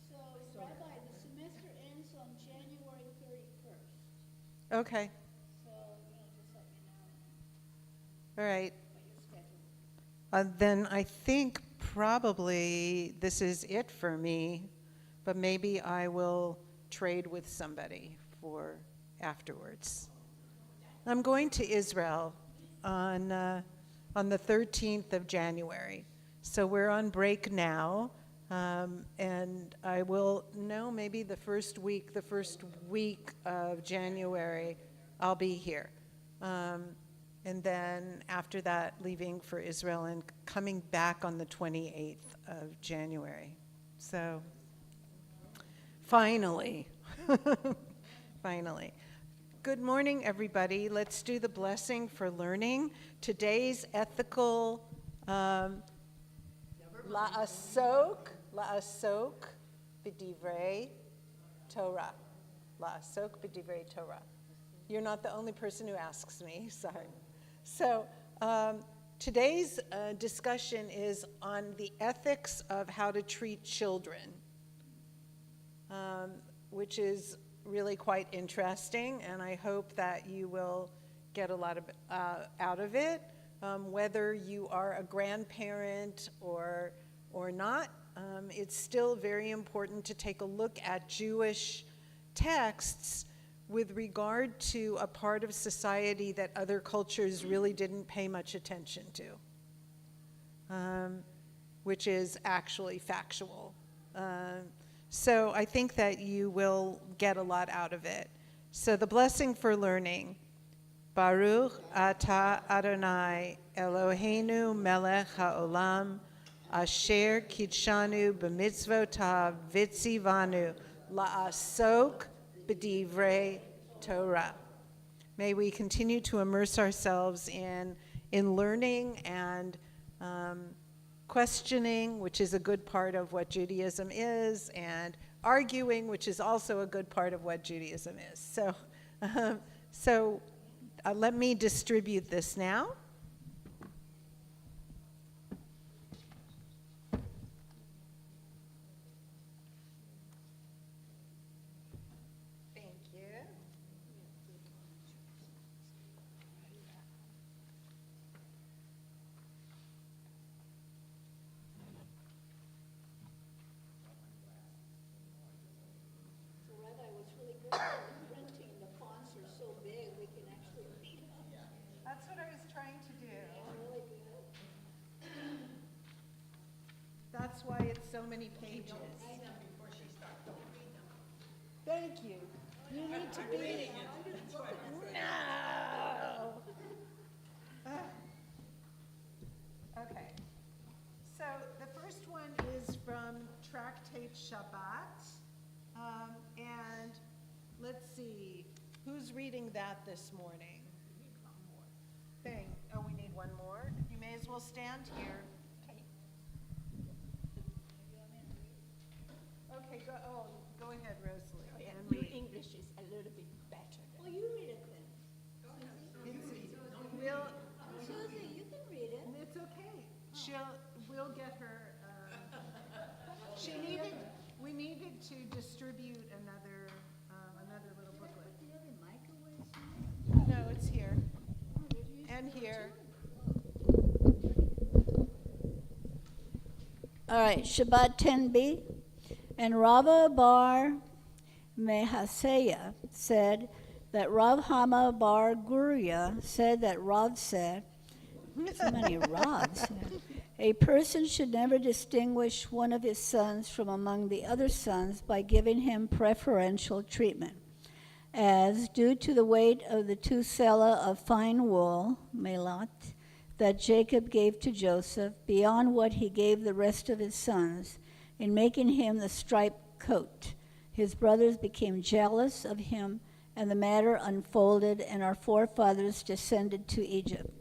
So, Rabbi, the semester ends on January 31st. Okay. So, just let me know All right. what your schedule. Then I think probably this is it for me, but maybe I will trade with somebody for afterwards. I'm going to Israel on the 13th of January. So we're on break now, and I will know maybe the first week of January, I'll be here. And then after that, leaving for Israel and coming back on the 28th of January. So finally, finally. Good morning, everybody. Let's do the blessing for learning. Today's ethical la'asok b'divrei Torah. La'asok b'divrei Torah. You're not the only person who asks me, sorry. So today's discussion is on the ethics of how to treat children, which is really quite interesting, and I hope that you will get a lot of out of it, whether you are a grandparent or not. It's still very important to take a look at Jewish texts with regard to a part of society that other cultures really didn't pay much attention to, which is actually factual. So I think that you will get a lot out of it. So the blessing for learning Baruch atah Adonai Eloheinu melech haolam asher kitshanu b'mitzvotav vitzivanu la'asok b'divrei Torah. May we continue to immerse ourselves in learning and questioning, which is a good part of what Judaism is, and arguing, which is also a good part of what Judaism is. So let me distribute this now. Thank you. So Rabbi, what's really good about the printing, the fonts are so big, we can actually read them. That's what I was trying to do. Really good. That's why it's so many pages. Thank you. You need to be. No. Okay. So the first one is from Tractate Shabbat. And let's see, who's reading that this morning? Oh, we need one more? You may as well stand here. Okay, go ahead, Rosalie. and Your read. English is a little bit better. Well, you read it then. Susie, you can read it. It's okay. We'll get her, we needed to distribute another little booklet. The other microwaves. No, it's here. And here. All right, Shabbat 10b. And Rava bar Mehaseiah said that Rav Hama bar Guria said that Rav said, so many Ravs here, a person should never distinguish one of his sons from among the other sons by giving him preferential treatment, as due to the weight of the 2 selah of fine wool, melat, that Jacob gave to Joseph, beyond what he gave the rest of his sons, in making him the striped coat. His brothers became jealous of him, and the matter unfolded, and our forefathers descended to Egypt.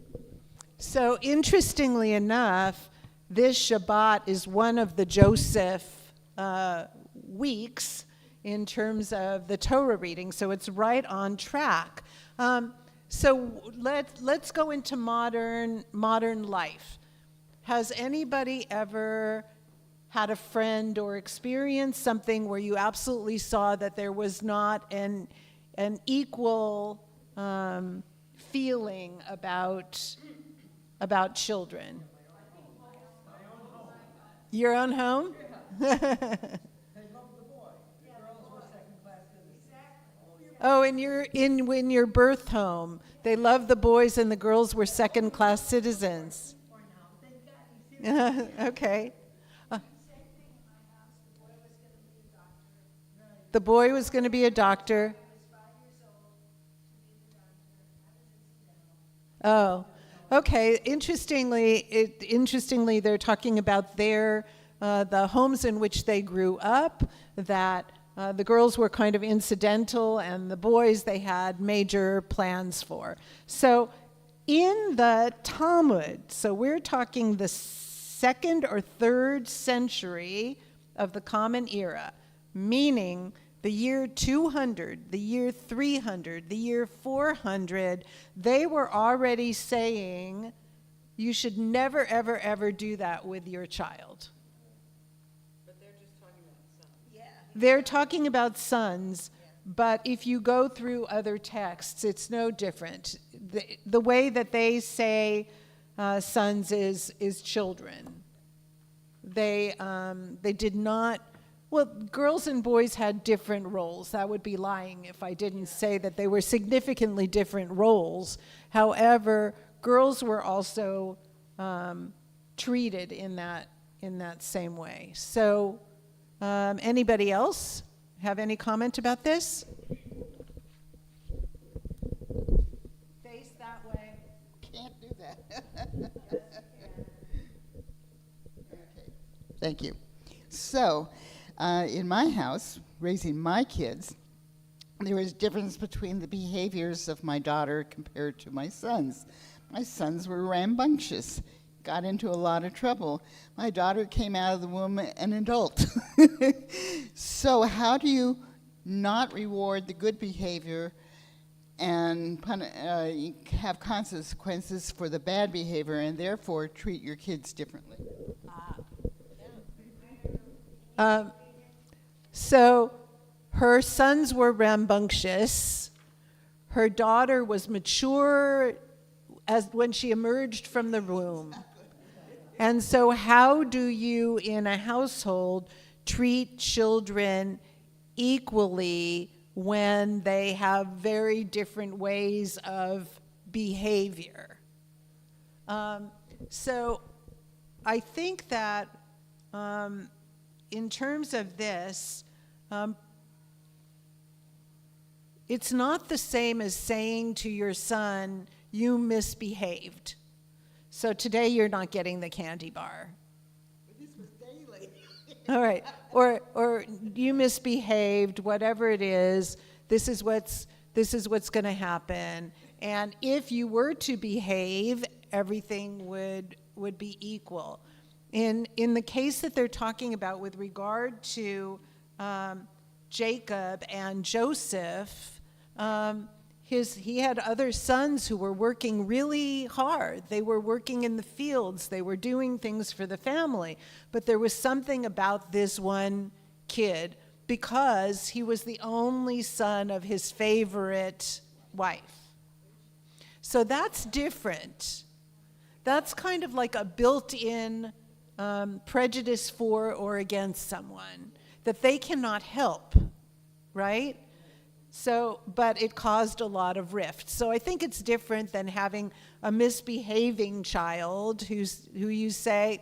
So interestingly enough, this Shabbat is one of the Joseph weeks in terms of the Torah reading, so it's right on track. So let's go into modern life. Has anybody ever had a friend or experienced something where you absolutely saw that there was not an equal feeling about children? Your own home? Oh, in your birth home, they loved the boys and the girls were second-class citizens. Okay. The boy was going to be a doctor. Oh, okay. Interestingly, they're talking about the homes in which they grew up, that the girls were kind of incidental, and the boys they had major plans for. So in the Talmud, so we're talking the 2nd or 3rd century of the Common Era, meaning the year 200, the year 300, the year 400, they were already saying you should never, ever, ever do that with your child. They're talking about sons, but if you go through other texts, it's no different. The way that they say sons is children. They did not, well, girls and boys had different roles. That would be lying if I didn't say that they were significantly different roles. However, girls were also treated in that same way. So, anybody else have any comment about this? Face Okay, thank you. So, in my house, raising my kids, there was a difference between the behaviors of my daughter compared to my sons. My sons were rambunctious, got into a lot of trouble. My daughter came out of the womb an adult. So how do you not reward the good behavior and have consequences for the bad behavior, and therefore treat your kids differently? So her sons were rambunctious. Her daughter was mature as when she emerged from the womb. And so how do you in a household treat children equally when they have very different ways of behavior? So I think that in terms of this, it's not the same as saying to your son, you misbehaved. So today you're not getting the candy bar. But this was daily. All right. Or you misbehaved, whatever it is, this is what's going to happen. And if you were to behave, everything would be equal. In the case that they're talking about with regard to Jacob and Joseph, he had other sons who were working really hard. They were working in the fields. They were doing things for the family. But there was something about this one kid because he was the only son of his favorite wife. So that's different. That's kind of like a built-in prejudice for or against someone that they cannot help, right? So, but it caused a lot of rift. So I think it's different than having a misbehaving child who you say,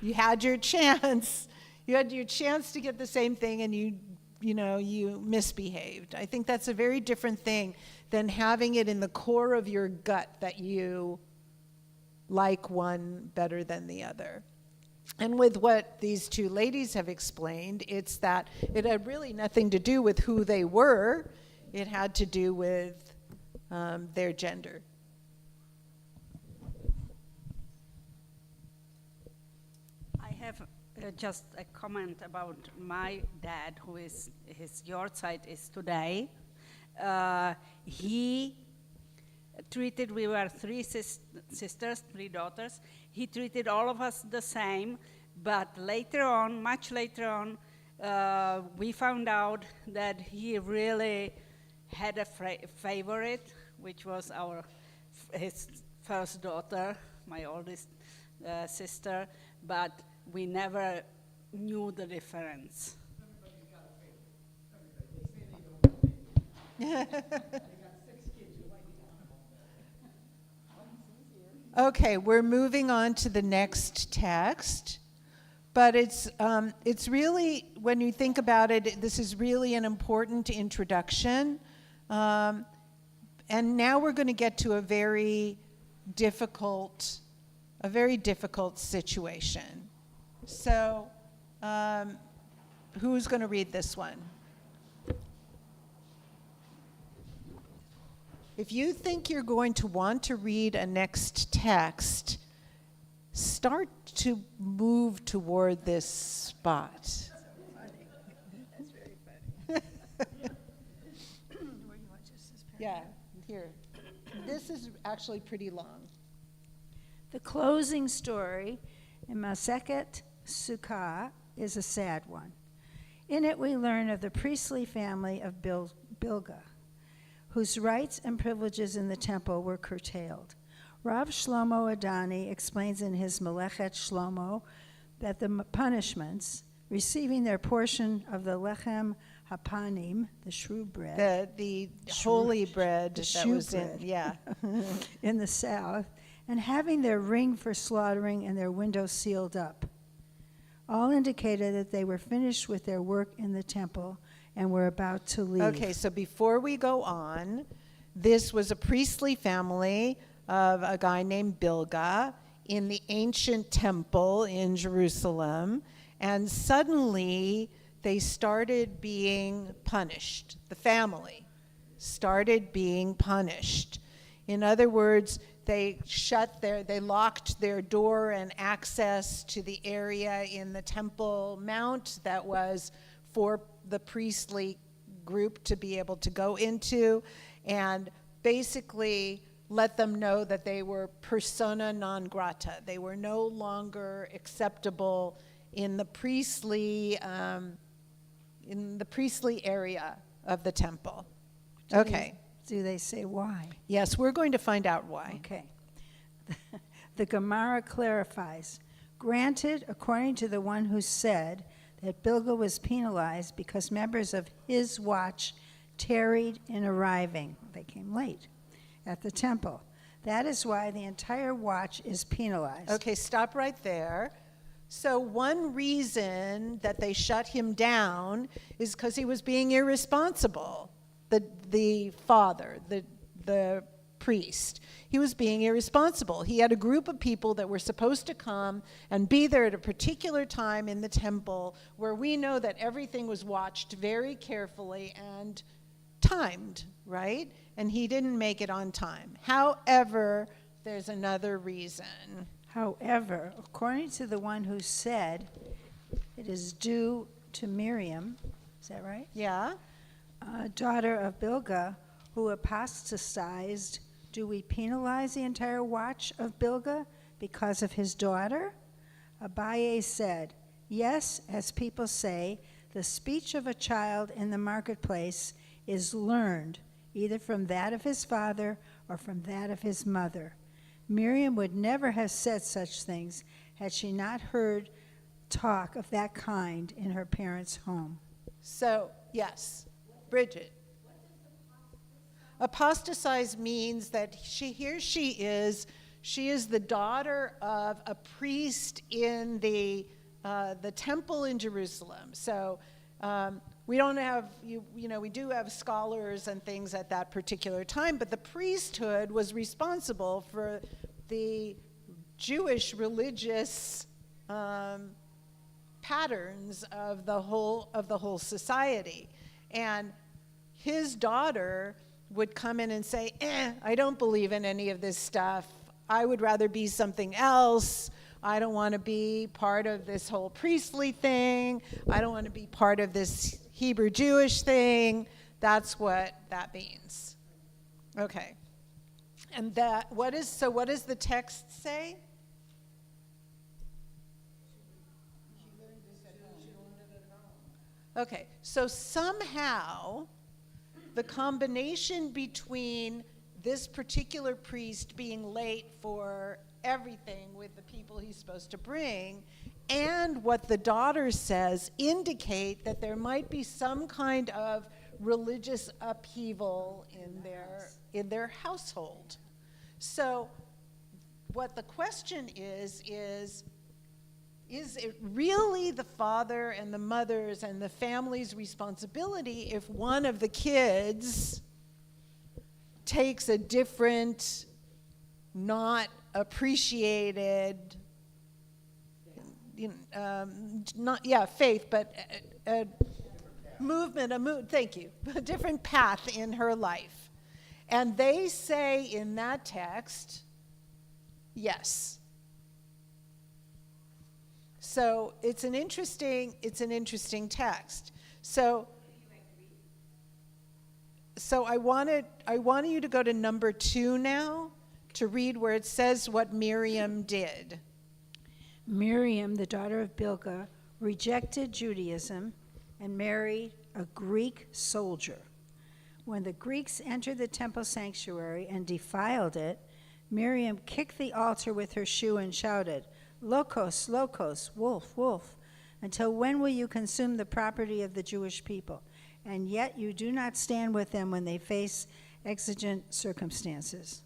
you had your chance. You had your chance to get the same thing and you misbehaved. I think that's a very different thing than having it in the core of your gut that you like one better than the other. And with what these two ladies have explained, it's that it had really nothing to do with who they were. It had to do with their gender. I have just a comment about my dad, who is his yahrzeit is today. He treated, we were three sisters, three daughters. He treated all of us the same, but later on, much later on, we found out that he really had a favorite, which was his first daughter, my oldest sister, but we never knew the difference. Okay, we're moving on to the next text, but it's really, when you think about it, this is really an important introduction, and now we're going to get to a very difficult situation. So, who's going to read this one? If you think you're going to want to read a next text, start to move toward this spot. That's very funny. Where do you want this Yeah, here. This is actually pretty long. The closing story in Masechet Sukkah is a sad one. In it we learn of the priestly family of Bilgah, whose rights and privileges in the temple were curtailed. Rav Shlomo Adani explains in his Melechet Shlomo that the punishments, receiving their portion of the lechem hapanim, the shrub bread, The holy bread the that shoe was bread. in the south, and having their ring for slaughtering and their windows sealed up, all indicated that they were finished with their work in the temple and were about to leave. Okay, so before we go on, this was a priestly family of a guy named Bilgah in the ancient temple in Jerusalem, and suddenly they started being punished. The family started being punished. In other words, they locked their door and access to the area in the Temple Mount that was for the priestly group to be able to go into, and basically let them know that they were persona non grata. They were no longer acceptable in the priestly area of the temple. Okay. Do they say why? Yes, we're going to find out why. Okay. The Gemara clarifies, granted, according to the one who said that Bilgah was penalized because members of his watch tarried in arriving. They came late at the temple. That is why the entire watch is penalized. Okay, stop right there. So one reason that they shut him down is because he was being irresponsible. The father, the priest, he was being irresponsible. He had a group of people that were supposed to come and be there at a particular time in the temple where we know that everything was watched very carefully and timed, right? And he didn't make it on time. However, there's another reason. However, according to the one who said it is due to Miriam, is that right? Yeah? Daughter of Bilgah, who apostatized, do we penalize the entire watch of Bilgah because of his daughter? Abaye said, yes, as people say, the speech of a child in the marketplace is learned either from that of his father or from that of his mother. Miriam would never have said such things had she not heard talk of that kind in her parents' home. So, yes, Bridget. Apostatize means that she is the daughter of a priest in the temple in Jerusalem. So we don't have, we do have scholars and things at that particular time, but the priesthood was responsible for the Jewish religious patterns of the whole society. And his daughter would come in and say, I don't believe in any of this stuff. I would rather be something else. I don't want to be part of this whole priestly thing. I don't want to be part of this Hebrew Jewish thing. That's what that means. Okay. And what does the text say? Okay, so somehow the combination between this particular priest being late for everything with the people he's supposed to bring and what the daughter says indicate that there might be some kind of religious upheaval in their household. So what the question is it really the father and the mother's and the family's responsibility if one of the kids takes a different, not appreciated, faith, but a movement, thank you, a different path in her life. And they say in that text, yes. So it's an interesting text. So I wanted you to go to number 2 now to read where it says what Miriam did. Miriam, the daughter of Bilgah, rejected Judaism and married a Greek soldier. When the Greeks entered the temple sanctuary and defiled it, Miriam kicked the altar with her shoe and shouted, "Lokos, lokos, wolf, wolf, until when will you consume the property of the Jewish people? And yet you do not stand with them when they face exigent circumstances."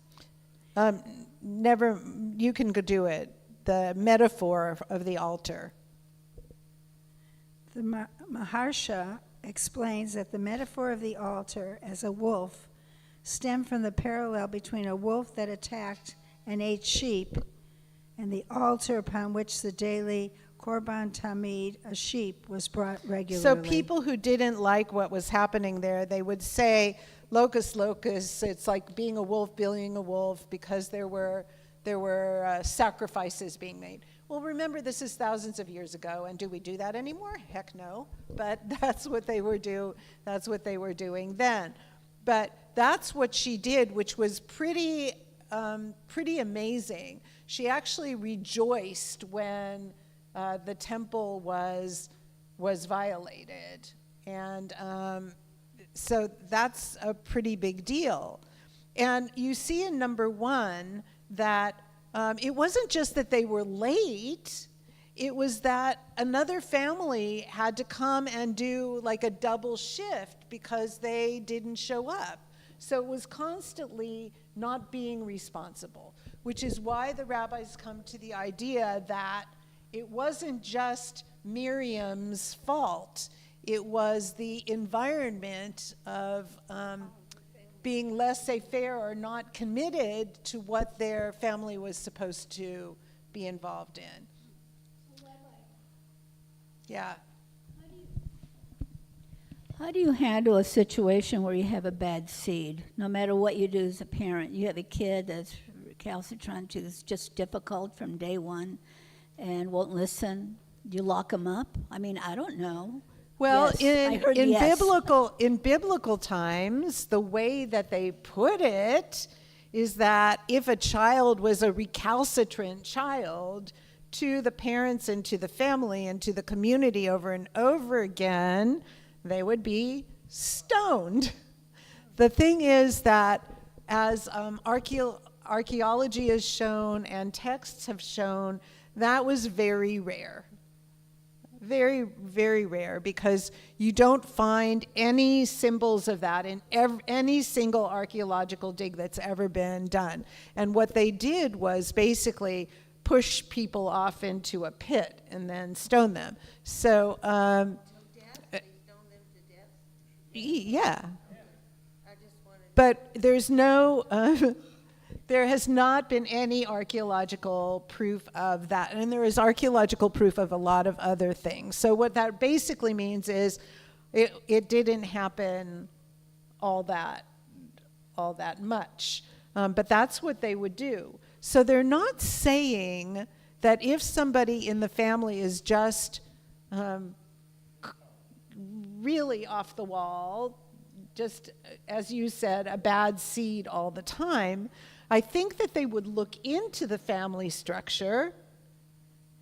You can go do it. The metaphor of the altar. The Maharsha explains that the metaphor of the altar as a wolf stem from the parallel between a wolf that attacked and ate sheep and the altar upon which the daily Korban Tamid, a sheep, was brought regularly. So people who didn't like what was happening there, they would say, locus, locus, it's like being a wolf, because there were sacrifices being made. Well, remember, this is thousands of years ago, and do we do that anymore? Heck no. But that's what they were doing then. But that's what she did, which was pretty amazing. She actually rejoiced when the temple was violated, and so that's a pretty big deal. And you see in number 1 that it wasn't just that they were late, it was that another family had to come and do like a double shift because they didn't show up. So it was constantly not being responsible, which is why the rabbis come to the idea that it wasn't just Miriam's fault. It was the environment of being laissez-faire or not committed to what their family was supposed to be involved in. Yeah. How do you handle a situation where you have a bad seed? No matter what you do as a parent, you have a kid that's recalcitrant, that's just difficult from day one and won't listen. Do you lock them up? I mean, I don't know. Well, Yes, I heard yes. in biblical times, the way that they put it is that if a child was a recalcitrant child to the parents and to the family and to the community over and over again, they would be stoned. The thing is that as archaeology has shown and texts have shown, that was very rare. Very, very rare, because you don't find any symbols of that in any single archaeological dig that's ever been done. And what they did was basically push people off into a pit and then stone them. So, yeah. But there's no... There has not been any archaeological proof of that, and there is archaeological proof of a lot of other things. So what that basically means is it didn't happen all that much, but that's what they would do. So they're not saying that if somebody in the family is just really off the wall, just as you said, a bad seed all the time. I think that they would look into the family structure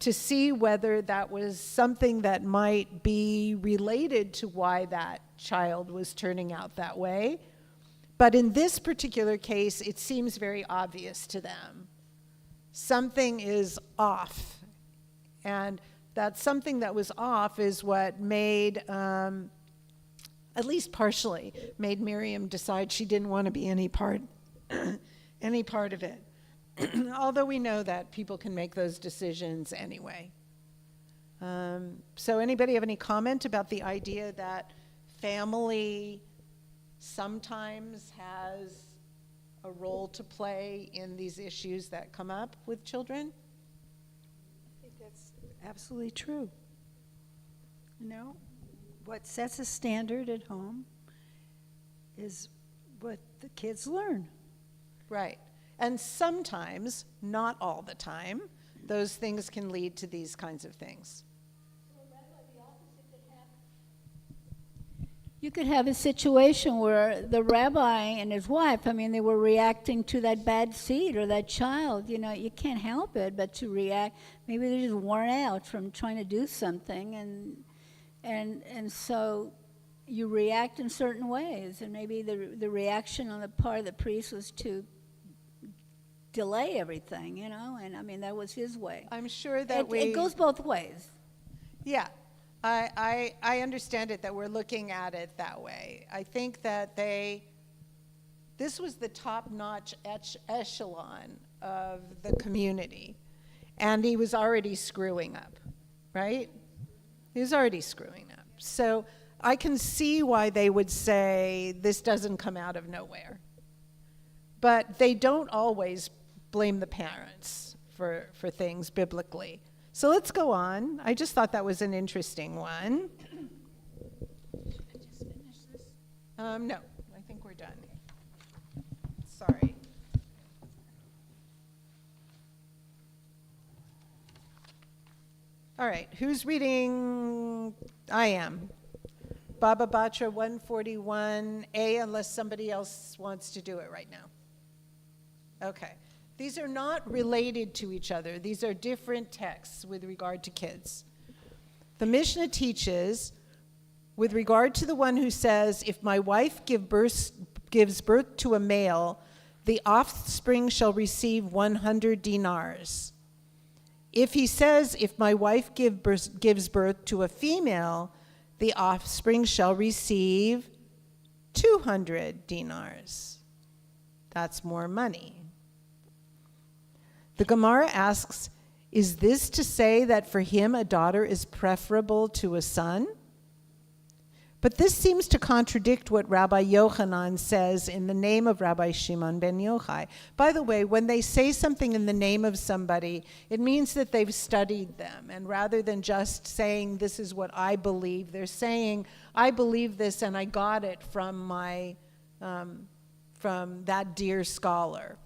to see whether that was something that might be related to why that child was turning out that way. But in this particular case, it seems very obvious to them. Something is off. And that something that was off is what made, at least partially, made Miriam decide she didn't want to be any part of it. Although we know that people can make those decisions anyway. So anybody have any comment about the idea that family sometimes has a role to play in these issues that come up with children? I think that's absolutely true. What sets a standard at home is what the kids learn. Right. And sometimes, not all the time, those things can lead to these kinds of things. You could have a situation where the rabbi and his wife, I mean, they were reacting to that bad seed or that child. You can't help it but to react. Maybe they're just worn out from trying to do something, and so you react in certain ways. And maybe the reaction on the part of the priest was to delay everything, and I mean, that was his way. I'm sure that it goes both ways. Yeah, I understand it, that we're looking at it that way. I think that this was the top-notch echelon of the community, and he was already screwing up, right? He was already screwing up. So I can see why they would say this doesn't come out of nowhere. but they don't always blame the parents for things biblically. So let's go on. I just thought that was an interesting one. No, I think we're done. Sorry. All right, who's reading? I am. Baba Batra 141A, unless somebody else wants to do it right now. Okay. These are not related to each other. These are different texts with regard to kids. The Mishnah teaches, with regard to the one who says, if my wife gives birth to a male, the offspring shall receive 100 dinars. If he says, if my wife gives birth to a female, the offspring shall receive 200 dinars. That's more money. The Gemara asks, is this to say that for him a daughter is preferable to a son? But this seems to contradict what Rabbi Yochanan says in the name of Rabbi Shimon ben Yochai. By the way, when they say something in the name of somebody, it means that they've studied them. And rather than just saying, this is what I believe, they're saying, I believe this and I got it from from that dear scholar.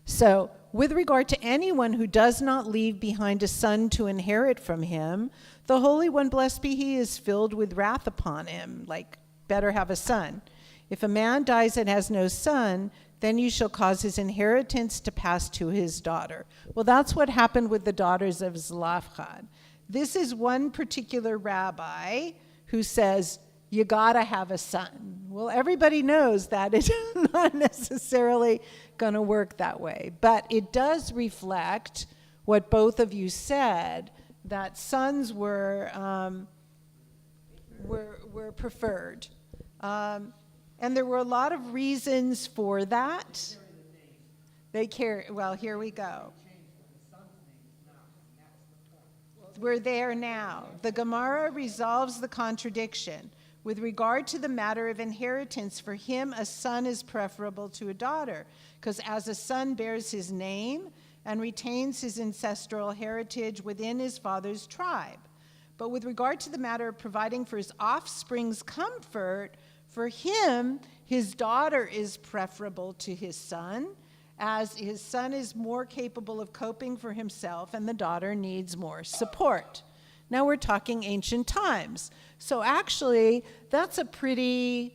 So, with regard to anyone who does not leave behind a son to inherit from him, the Holy One, blessed be he, is filled with wrath upon him, like, better have a son. If a man dies and has no son, then you shall cause his inheritance to pass to his daughter. Well, that's what happened with the daughters of Zelophehad. This is one particular rabbi who says, you gotta have a son. Well, everybody knows that it's not necessarily gonna work that way, but it does reflect what both of you said, that sons were preferred. And there were a lot of reasons for that. They care, well, here we go. We're there now. The Gemara resolves the contradiction. With regard to the matter of inheritance, for him a son is preferable to a daughter, because as a son bears his name and retains his ancestral heritage within his father's tribe. But with regard to the matter of providing for his offspring's comfort, for him, his daughter is preferable to his son, as his son is more capable of coping for himself and the daughter needs more support. Now we're talking ancient times. So actually, that's a pretty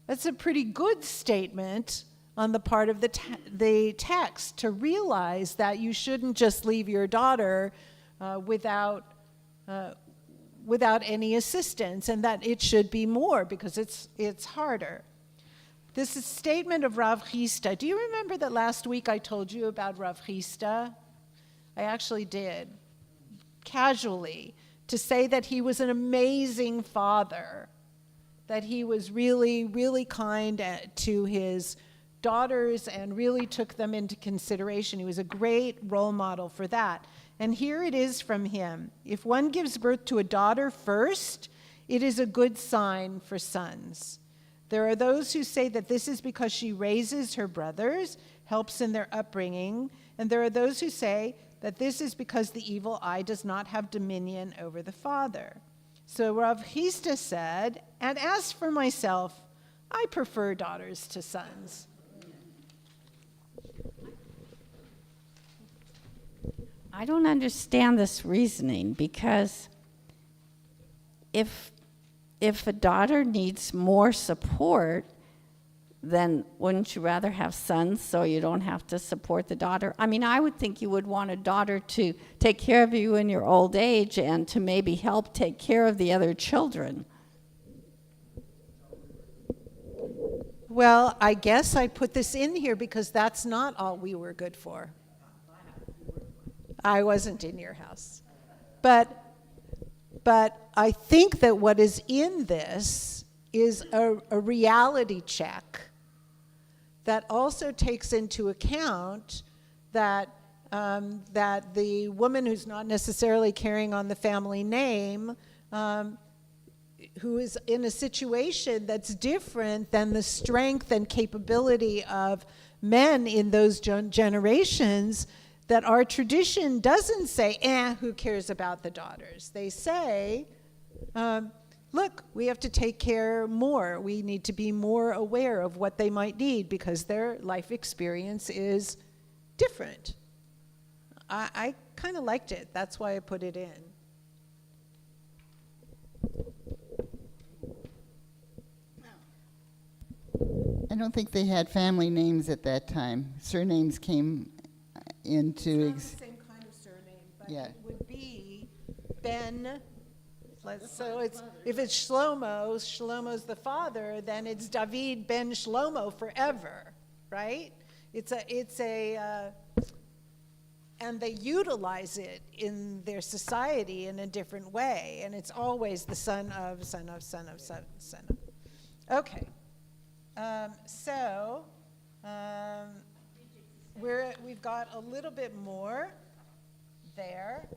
good statement on the part of the text, to realize that you shouldn't just leave your daughter without any assistance, and that it should be more because it's harder. This is a statement of Rav Chisda. Do you remember that last week I told you about Rav Chisda? I actually did, casually, to say that he was an amazing father, that he was really, really kind to his daughters and really took them into consideration. He was a great role model for that. And here it is from him. If one gives birth to a daughter first, it is a good sign for sons. There are those who say that this is because she raises her brothers, helps in their upbringing, and there are those who say that this is because the evil eye does not have dominion over the father. So Rav Chisda said, and as for myself, I prefer daughters to sons. I don't understand this reasoning, because if a daughter needs more support, then wouldn't you rather have sons so you don't have to support the daughter? I mean, I would think you would want a daughter to take care of you in your old age and to maybe help take care of the other children. Well, I guess I put this in here because that's not all we were good for. I wasn't in your house. But I think that what is in this is a reality check that also takes into account that that the woman who's not necessarily carrying on the family name who is in a situation that's different than the strength and capability of men in those generations, that our tradition doesn't say, who cares about the daughters? They say, look, we have to take care more. We need to be more aware of what they might need because their life experience is different. I kind of liked it. That's why I put it in. I don't think they had family names at that time. Surnames came into It's not the same kind of surname, but Yeah. it would be Ben. So if it's Shlomo, Shlomo's the father, then it's David ben Shlomo forever, right? And they utilize it in their society in a different way, and it's always the son of, son of, son of, son of. Okay. We've got a little bit more there.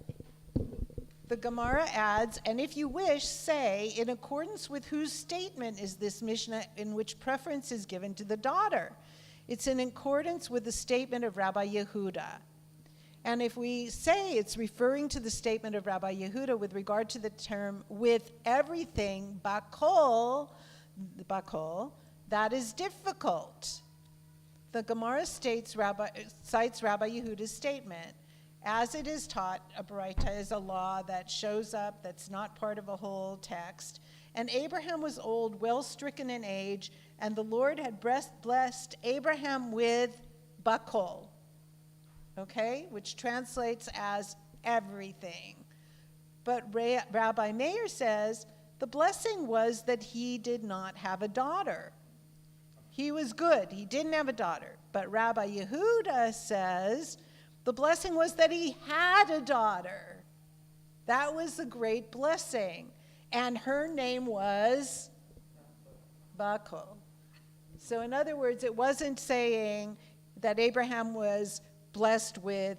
The Gemara adds, and if you wish, say, in accordance with whose statement is this Mishnah in which preference is given to the daughter? It's in accordance with the statement of Rabbi Yehuda. And if we say it's referring to the statement of Rabbi Yehuda with regard to the term with everything, bakol, that is difficult. The Gemara cites Rabbi Yehuda's statement. As it is taught, a baraita is a law that shows up, that's not part of a whole text. And Abraham was old, well stricken in age, and the Lord had blessed Abraham with bakol, okay, which translates as everything. But Rabbi Meir says the blessing was that he did not have a daughter. He was good. He didn't have a daughter. But Rabbi Yehuda says the blessing was that he had a daughter. That was a great blessing. And her name was Bakol. So in other words, it wasn't saying that Abraham was blessed with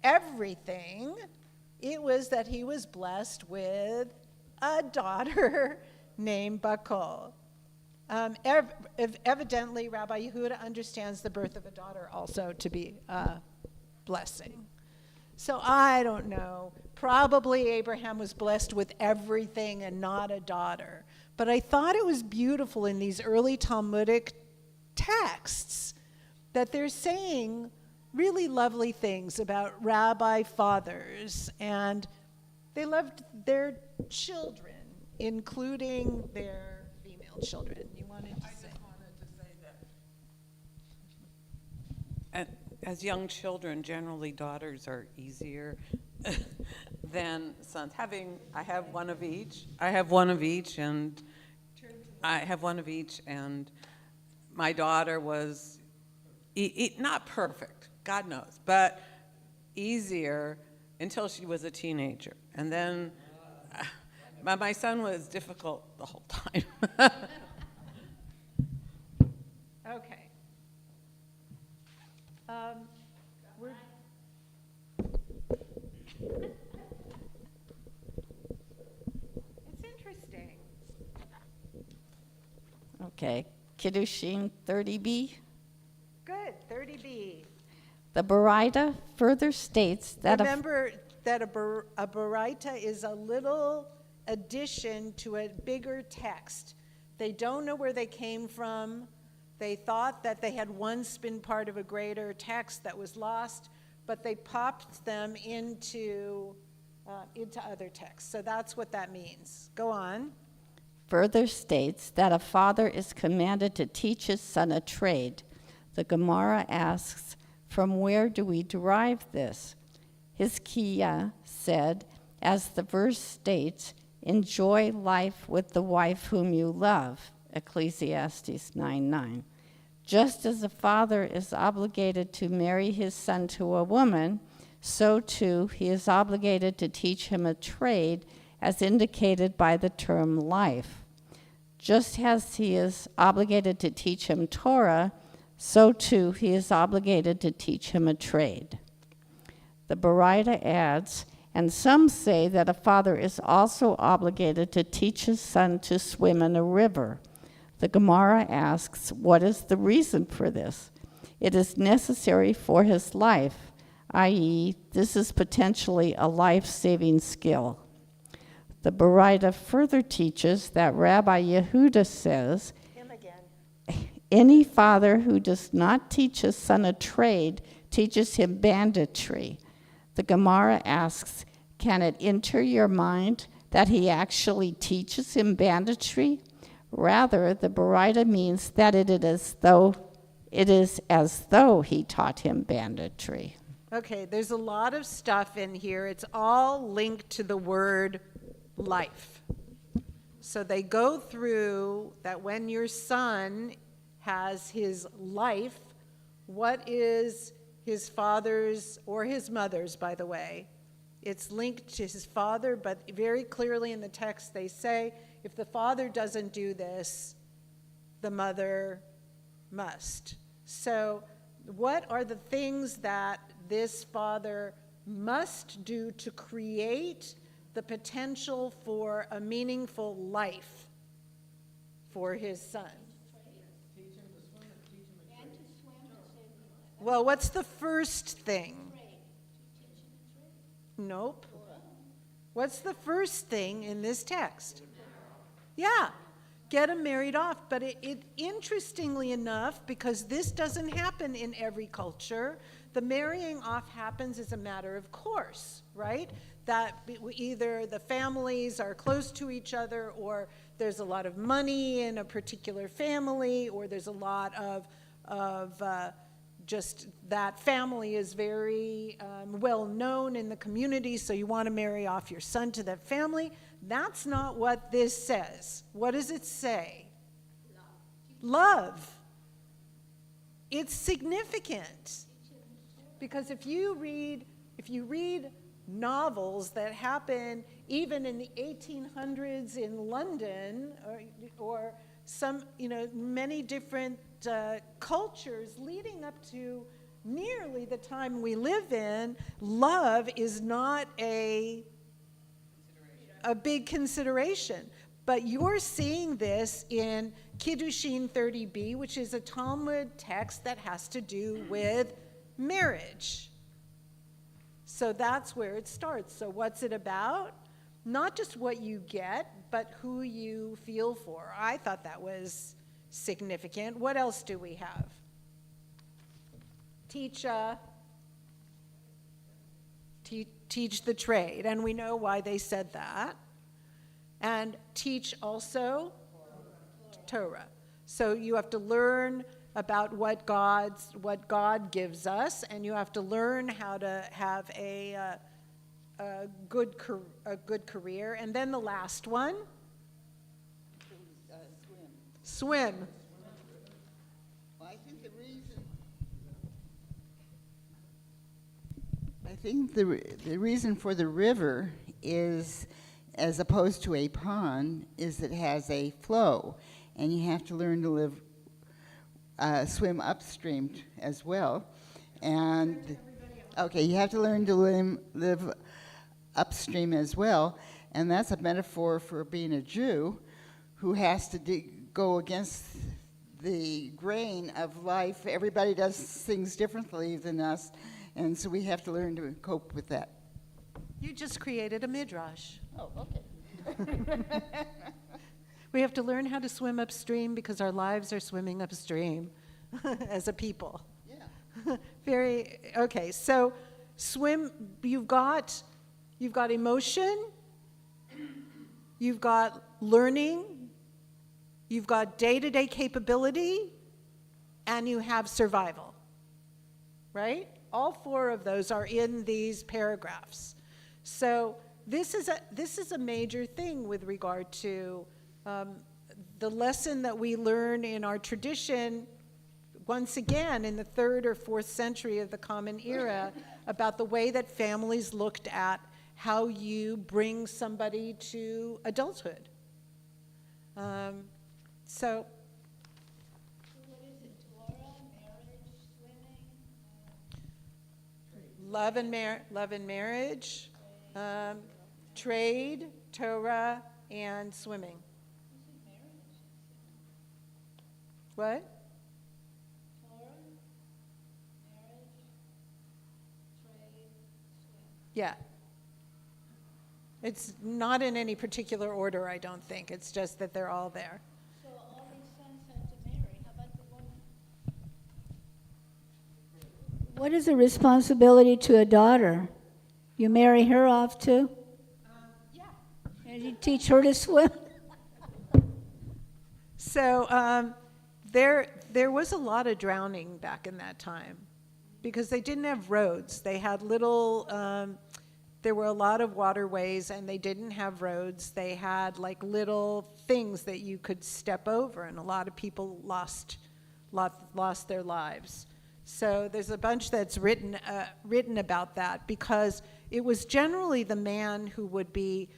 everything. It was that he was blessed with a daughter named Bakol. Evidently, Rabbi Yehuda understands the birth of a daughter also to be a blessing. So I don't know. Probably Abraham was blessed with everything and not a daughter. But I thought it was beautiful in these early Talmudic texts that they're saying really lovely things about rabbi fathers, and they loved their children, including their female children. You wanted to say? I just wanted to say that as young children, generally daughters are easier than sons. I have one of each, and my daughter was not perfect, God knows, but easier until she was a teenager. And then my son was difficult the whole time. Okay. It's interesting. Okay. Kiddushin 30b. Good, 30b. The Baraita further states that Remember that a baraita is a little addition to a bigger text. They don't know where they came from. They thought that they had once been part of a greater text that was lost, but they popped them into other texts. So that's what that means. Go on. further states that a father is commanded to teach his son a trade. The Gemara asks, from where do we derive this? Hizkiah said, as the verse states, enjoy life with the wife whom you love, Ecclesiastes 9:9. Just as a father is obligated to marry his son to a woman, so too he is obligated to teach him a trade as indicated by the term life. Just as he is obligated to teach him Torah, so too he is obligated to teach him a trade. The Baraita adds, And some say that a father is also obligated to teach his son to swim in a river. The Gemara asks, what is the reason for this? It is necessary for his life, i.e., this is potentially a life-saving skill. The Baraita further teaches that Rabbi Yehuda says, any father who does not teach his son a trade teaches him banditry. The Gemara asks, can it enter your mind that he actually teaches him banditry? Rather, the Baraita means that it is as though he taught him banditry. Okay, there's a lot of stuff in here. It's all linked to the word life. So they go through that when your son has his life, what is his father's or his mother's, by the way? It's linked to his father, but very clearly in the text they say, if the father doesn't do this, the mother must. So what are the things that this father must do to create the potential for a meaningful life for his son? Well, what's the first thing? Nope. What's the first thing in this text? Yeah, get him married off. But it interestingly enough, because this doesn't happen in every culture, the marrying off happens as a matter of course, right? That either the families are close to each other, or there's a lot of money in a particular family, or there's a lot of just that family is very well known in the community, so you want to marry off your son to that family. That's not what this says. What does it say? Love. It's significant. Because if you read novels that happen even in the 1800s in London, or some, many different cultures leading up to nearly the time we live in, love is not a big consideration. But you're seeing this in Kiddushin 30b, which is a Talmud text that has to do with marriage. So that's where it starts. So what's it about? Not just what you get, but who you feel for. I thought that was significant. What else do we have? Teach the trade, and we know why they said that. And teach also Torah. So you have to learn about what God gives us, and you have to learn how to have a good career. And then the last one, swim. Well, I think the reason for the river is, as opposed to a pond, is it has a flow, and you have to learn to swim upstream as well. And okay, you have to learn to live upstream as well, and that's a metaphor for being a Jew who has to go against the grain of life. Everybody does things differently than us, and so we have to learn to cope with that. You just created a midrash. Oh, okay. We have to learn how to swim upstream because our lives are swimming upstream as a people. Yeah. Okay, so swim, you've got emotion, you've got learning, you've got day-to-day capability, and you have survival, right? All four of those are in these paragraphs. So this is a major thing with regard to the lesson that we learn in our tradition, once again in the 3rd or 4th century of the Common Era, about the way that families looked at how you bring somebody to adulthood. So what is it? Torah, marriage, swimming? love and marriage, Trade, Torah, and swimming. What? Yeah. It's not in any particular order, I don't think. It's just that they're all there. So all these sons had to marry. How about the woman? What is the responsibility to a daughter? You marry her off too? Yeah. And you teach her to swim? So there was a lot of drowning back in that time because they didn't have roads. They had little, there were a lot of waterways and they didn't have roads. They had like little things that you could step over, and a lot of people lost their lives. So there's a bunch that's written about that because it was generally the man who would be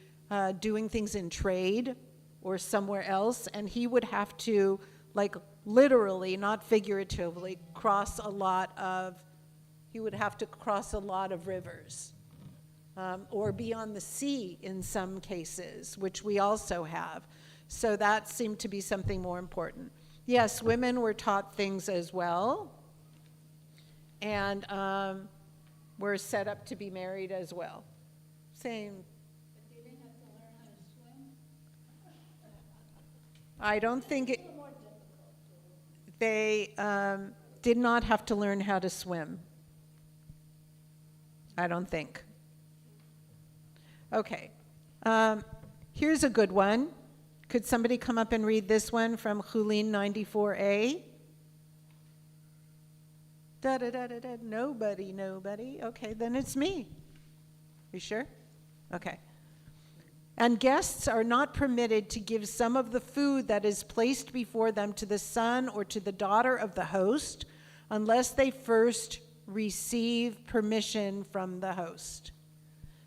doing things in trade or somewhere else, and he would have to, like, literally, not figuratively, cross a lot of rivers, or be on the sea in some cases, which we also have. So that seemed to be something more important. Yes, women were taught things as well, and were set up to be married as well. Same. I don't think they did not have to learn how to swim. I don't think. Okay. Here's a good one. Could somebody come up and read this one from Chulin 94a? Da-da-da-da-da. Nobody. Okay, then it's me. You sure? Okay. And guests are not permitted to give some of the food that is placed before them to the son or to the daughter of the host unless they first receive permission from the host.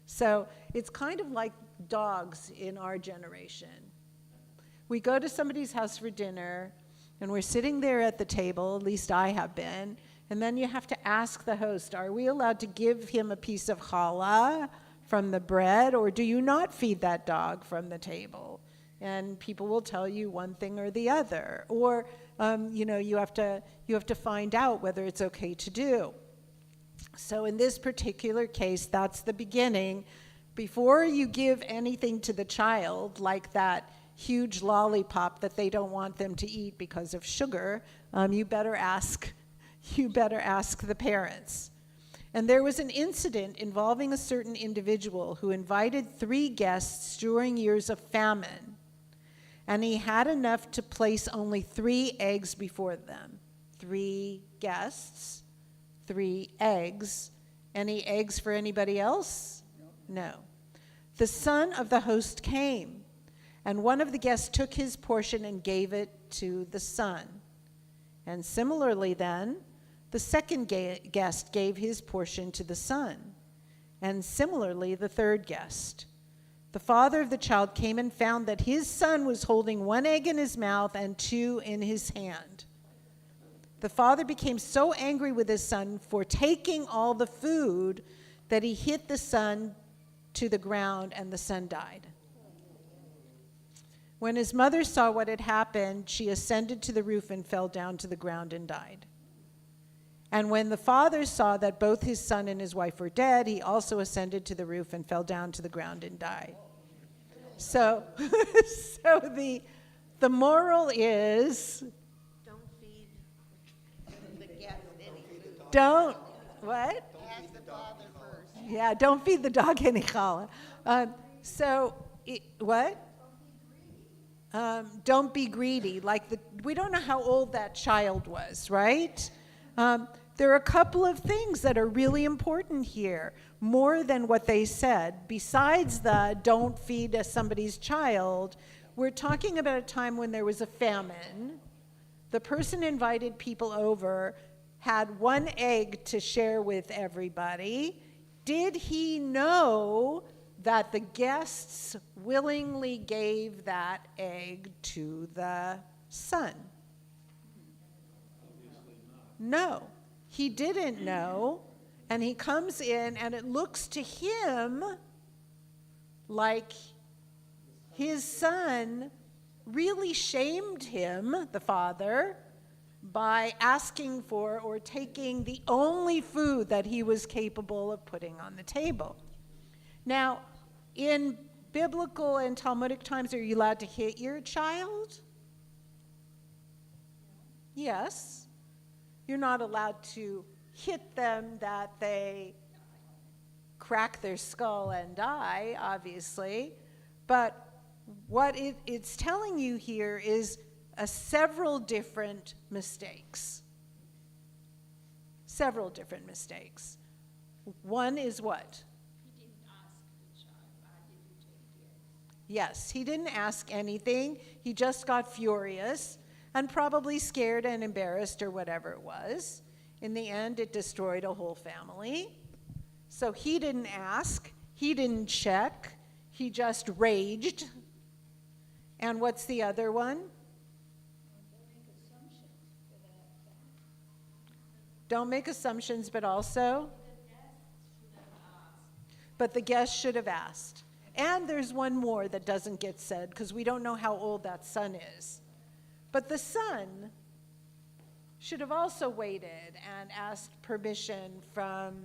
So it's kind of like dogs in our generation. We go to somebody's house for dinner, and we're sitting there at the table, at least I have been, and then you have to ask the host, are we allowed to give him a piece of challah from the bread, or do you not feed that dog from the table? And people will tell you one thing or the other. Or, you have to find out whether it's okay to do. So in this particular case, that's the beginning. Before you give anything to the child, like that huge lollipop that they don't want them to eat because of sugar, you better ask the parents. And there was an incident involving a certain individual who invited 3 guests during years of famine, and he had enough to place only 3 eggs before them. 3 guests, 3 eggs. Any eggs for anybody else? No. The son of the host came, and one of the guests took his portion and gave it to the son. And similarly then, the second guest gave his portion to the son, and similarly the third guest. The father of the child came and found that his son was holding 1 egg in his mouth and 2 in his hand. The father became so angry with his son for taking all the food that he hit the son to the ground, and the son died. When his mother saw what had happened, she ascended to the roof and fell down to the ground and died. And when the father saw that both his son and his wife were dead, he also ascended to the roof and fell down to the ground and died. So, the moral is, Don't feed the guest any food. don't, what? Ask the father first. Yeah, don't feed the dog any challah. What? Don't be greedy. We don't know how old that child was, right? There are a couple of things that are really important here, more than what they said. Besides the don't feed somebody's child, we're talking about a time when there was a famine. The person invited people over, had 1 egg to share with everybody. Did he know that the guests willingly gave that egg to the son? No, he didn't know, and he comes in, and it looks to him like his son really shamed him, the father, by asking for or taking the only food that he was capable of putting on the table. Now, in biblical and Talmudic times, are you allowed to hit your child? Yes. You're not allowed to hit them that they crack their skull and die, obviously. But what it's telling you here is several different mistakes. Several different mistakes. One is what? He didn't ask the child, why did you take this? Yes, he didn't ask anything. He just got furious and probably scared and embarrassed or whatever it was. In the end, it destroyed a whole family. So he didn't ask, he didn't check, he just raged. And what's the other one? Don't make assumptions, but also? But the guest should have asked. And there's one more that doesn't get said because we don't know how old that son is. But the son should have also waited and asked permission from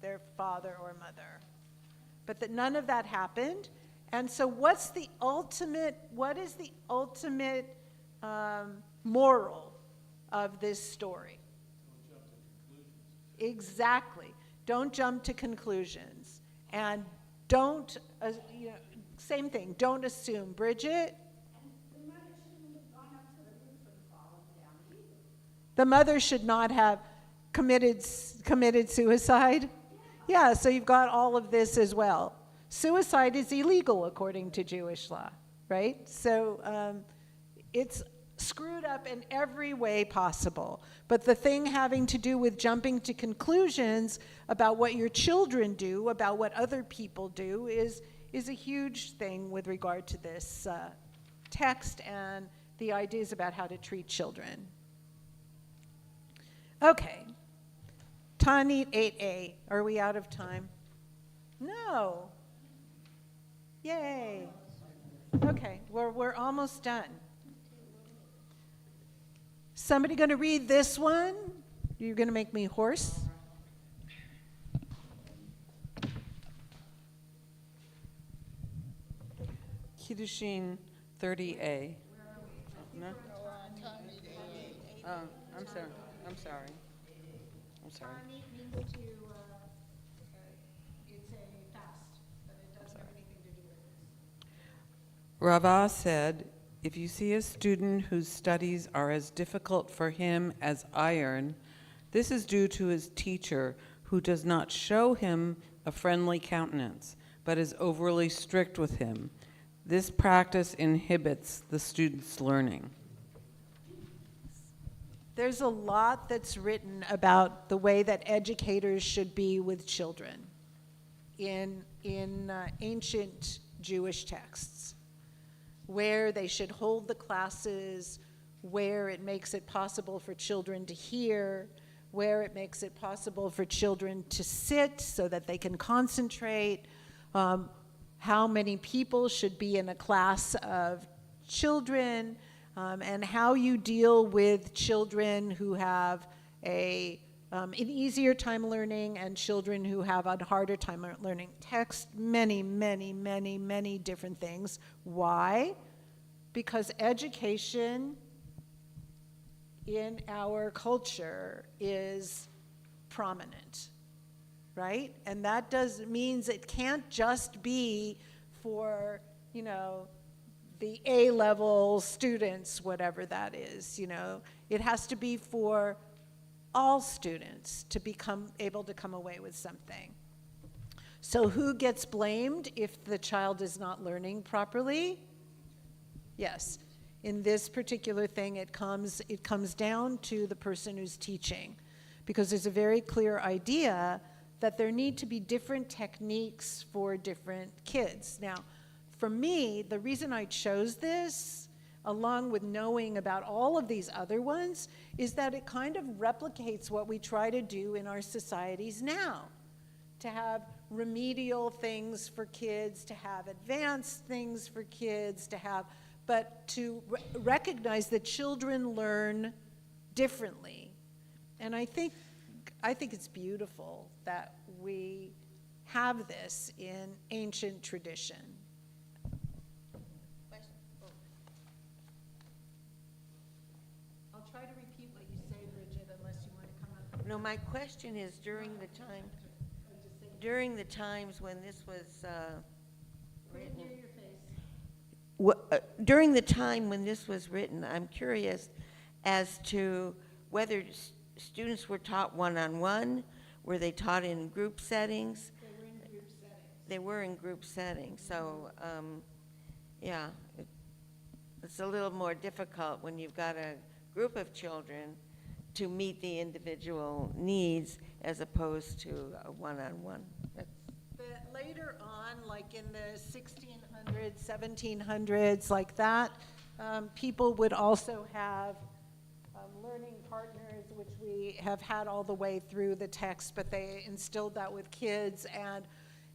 their father or mother. But that none of that happened. And so what is the ultimate moral of this story? Exactly. Don't jump to conclusions. And don't, same thing, don't assume. Bridget? The mother should not have committed suicide? Yeah, so you've got all of this as well. Suicide is illegal according to Jewish law, right? So it's screwed up in every way possible. But the thing having to do with jumping to conclusions about what your children do, about what other people do, is a huge thing with regard to this text and the ideas about how to treat children. Okay. Ta'anit 8a. Are we out of time? No. Yay. Okay, we're almost done. Somebody going to read this one? You're going to make me hoarse? Kiddushin 30a. No? Oh, I'm sorry. I'm sorry. It's a fast, but it doesn't have anything to do with this. Rava said, if you see a student whose studies are as difficult for him as iron, this is due to his teacher, who does not show him a friendly countenance, but is overly strict with him. This practice inhibits the student's learning. There's a lot that's written about the way that educators should be with children in ancient Jewish texts, where they should hold the classes, where it makes it possible for children to hear, where it makes it possible for children to sit so that they can concentrate, how many people should be in a class of children, and how you deal with children who have an easier time learning and children who have a harder time learning. Text many, many, many, many different things. Why? Because education in our culture is prominent, right? And that means it can't just be for, the A-level students, whatever that is, It has to be for all students to become able to come away with something. So who gets blamed if the child is not learning properly? Yes. In this particular thing, it comes down to the person who's teaching, because there's a very clear idea that there need to be different techniques for different kids. Now, for me, the reason I chose this, along with knowing about all of these other ones, is that it kind of replicates what we try to do in our societies now. to have remedial things for kids, to have advanced things for kids, but to recognize that children learn differently. And I think it's beautiful that we have this in ancient tradition. I'll try to repeat what you say, Bridget, unless you want to come up. No, my question is during the times when this was written. During the time when this was written, I'm curious as to whether students were taught one-on-one, were they taught in group settings? They were in group settings, so yeah, it's a little more difficult when you've got a group of children to meet the individual needs as opposed to a one-on-one. But later on, like in the 1600s, 1700s, like that, people would also have learning partners, which we have had all the way through the text, but they instilled that with kids,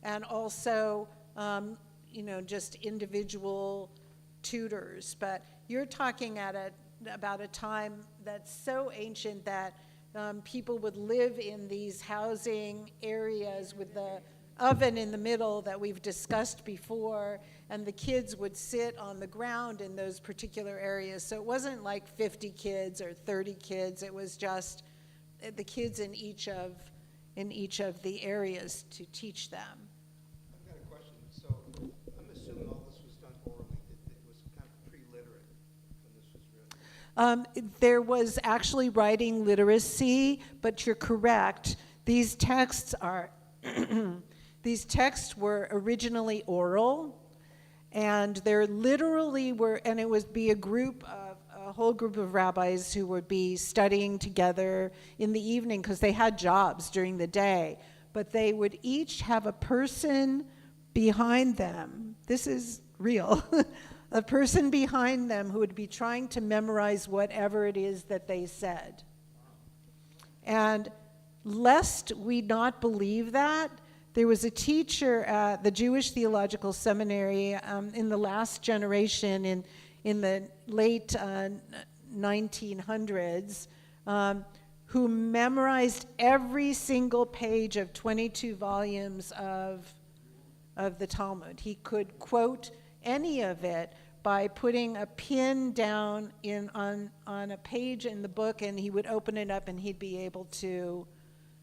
and also, just individual tutors. But you're talking about a time that's so ancient that people would live in these housing areas with the oven in the middle that we've discussed before, and the kids would sit on the ground in those particular areas. So it wasn't like 50 kids or 30 kids. It was just the kids in each of the areas to teach them. I've got a question. So I'm assuming all this was done orally. It was kind of pre-literate when this was written. There was actually writing literacy, but you're correct. These texts were originally oral, and there literally were, and it would be a whole group of rabbis who would be studying together in the evening because they had jobs during the day, but they would each have a person behind them. This is real. A person behind them who would be trying to memorize whatever it is that they said. And lest we not believe that, there was a teacher at the Jewish Theological Seminary in the last generation in the late 1900s who memorized every single page of 22 volumes of the Talmud. He could quote any of it by putting a pin down on a page in the book, and he would open it up and he'd be able to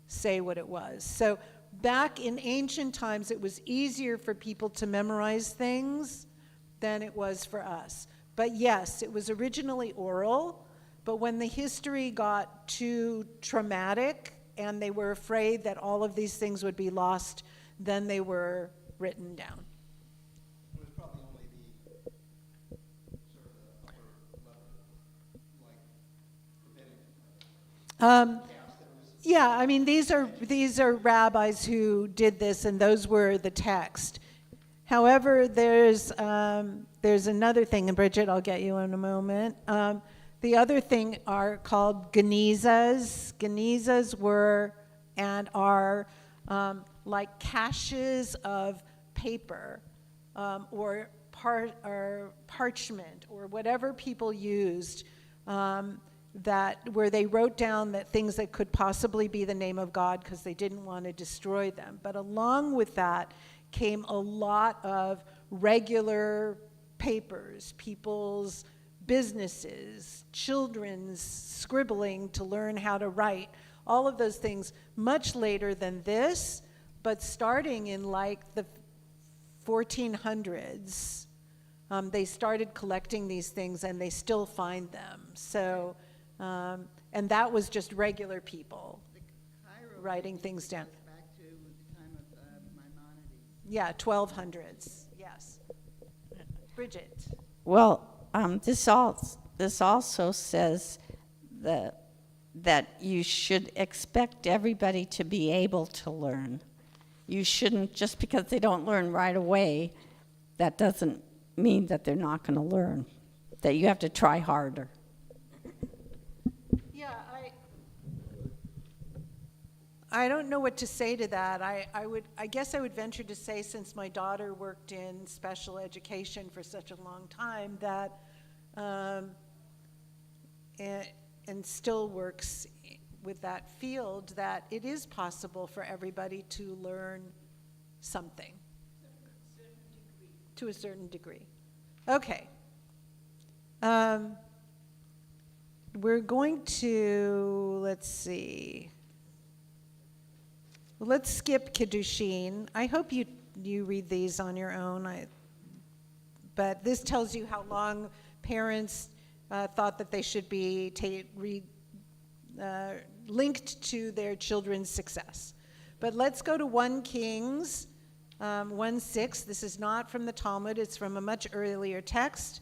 say what it was. So back in ancient times, it was easier for people to memorize things than it was for us. But yes, it was originally oral, but when the history got too traumatic and they were afraid that all of these things would be lost, then they were written down. It was probably only the sort of the upper level, like rabbinic. Yeah, I mean, these are rabbis who did this, and those were the text. However, there's another thing, and Bridget, I'll get you in a moment. The other thing are called genizas. Genizas were and are like caches of paper or parchment or whatever people used. Where they wrote down that things that could possibly be the name of God because they didn't want to destroy them. But along with that came a lot of regular papers, people's businesses, children's scribbling to learn how to write, all of those things much later than this, but starting in like the 1400s. They started collecting these things and they still find them. So, and that was just regular people writing things down. Back to the time of Maimonides. Yeah, 1200s, yes. Bridget. Well, this also says that you should expect everybody to be able to learn. You shouldn't, just because they don't learn right away, that doesn't mean that they're not going to learn, that you have to try harder. Yeah, I don't know what to say to that. I guess I would venture to say, since my daughter worked in special education for such a long time, that and still works with that field, that it is possible for everybody to learn something to a certain degree. Okay. We're going to, let's see. Let's skip Kiddushin. I hope you read these on your own. But this tells you how long parents thought that they should be linked to their children's success. But let's go to 1 Kings 1:6. This is not from the Talmud. It's from a much earlier text.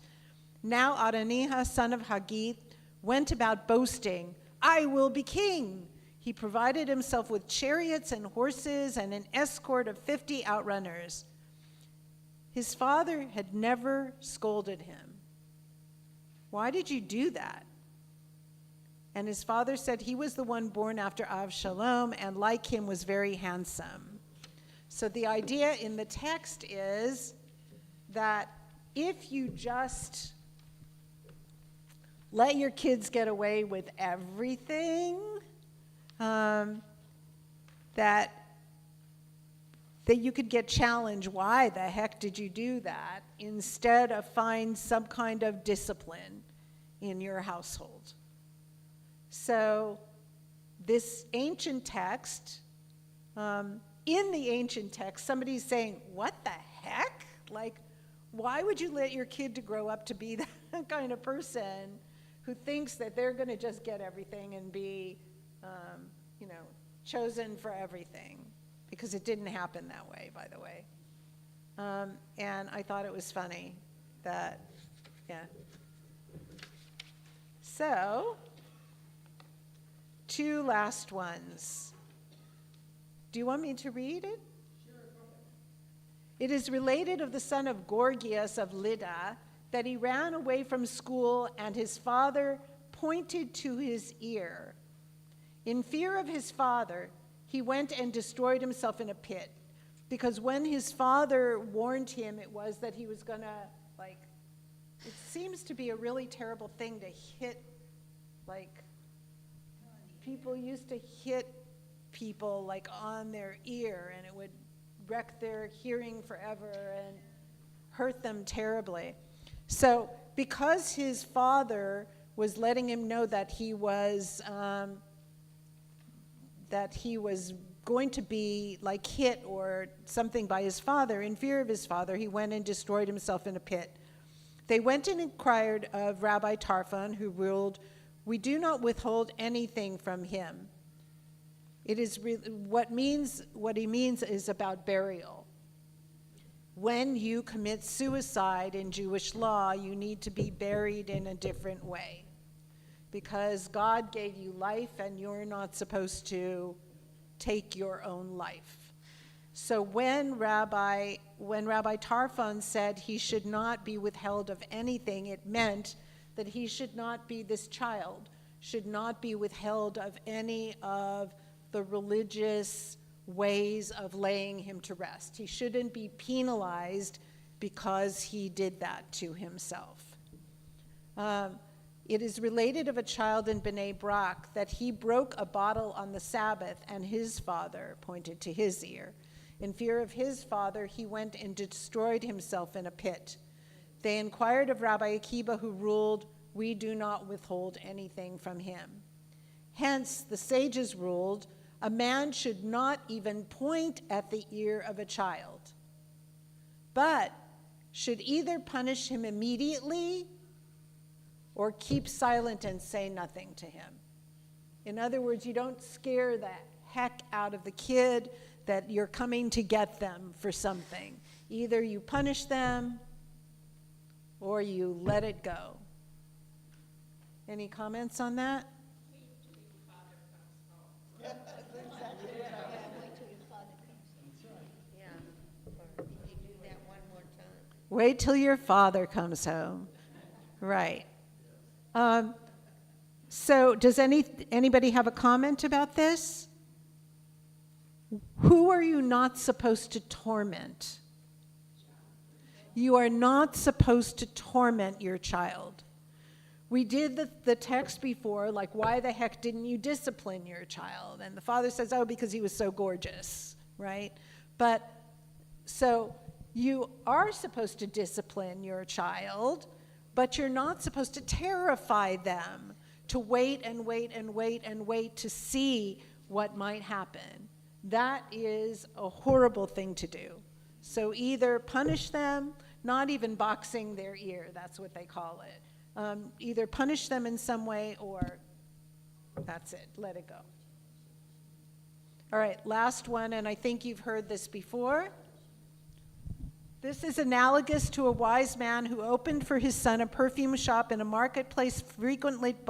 Now Adonijah, son of Haggith, went about boasting, "I will be king." He provided himself with chariots and horses and an escort of 50 outrunners. His father had never scolded him. "Why did you do that?" And his father said he was the one born after Avshalom, and like him was very handsome. So the idea in the text is that if you just let your kids get away with everything, that you could get challenged, why the heck did you do that, instead of find some kind of discipline in your household. So this ancient text, in the ancient text, somebody's saying, what the heck? Like, why would you let your kid to grow up to be that kind of person who thinks that they're going to just get everything and be, chosen for everything? Because it didn't happen that way, by the way. And I thought it was funny that, yeah. So, 2 last ones. Do you want me to read it? Sure, go ahead. It is related of the son of Gorgias of Lydda that he ran away from school and his father pointed to his ear. In fear of his father, he went and destroyed himself in a pit, because when his father warned him, it was that he was going to, it seems to be a really terrible thing to hit, people used to hit people, on their ear, and it would wreck their hearing forever and hurt them terribly. So because his father was letting him know that he was going to be hit or something by his father, in fear of his father, he went and destroyed himself in a pit. They went and inquired of Rabbi Tarfon, who ruled, "We do not withhold anything from him." It is what he means is about burial. When you commit suicide in Jewish law, you need to be buried in a different way, because God gave you life and you're not supposed to take your own life. So when Rabbi Tarfon said he should not be withheld of anything, it meant that this child should not be withheld of any of the religious ways of laying him to rest. He shouldn't be penalized because he did that to himself. It is related of a child in Bnei Brak that he broke a bottle on the Sabbath and his father pointed to his ear. In fear of his father, he went and destroyed himself in a pit. They inquired of Rabbi Akiba, who ruled, "We do not withhold anything from him." Hence, the sages ruled, a man should not even point at the ear of a child, but should either punish him immediately or keep silent and say nothing to him. In other words, you don't scare the heck out of the kid that you're coming to get them for something. Either you punish them or you let it go. Any comments on that? Wait till your father comes home. Right. So does anybody have a comment about this? Who are you not supposed to torment? You are not supposed to torment your child. We did the text before, like, why the heck didn't you discipline your child? And the father says, oh, because he was so gorgeous, right? But, so you are supposed to discipline your child, but you're not supposed to terrify them, to wait and wait and wait and wait to see what might happen. That is a horrible thing to do. So either punish them, not even boxing their ear, that's what they call it. Either punish them in some way or that's it, let it go. All right, last one, and I think you've heard this before. This is analogous to a wise man who opened for his son a perfume shop in a marketplace frequented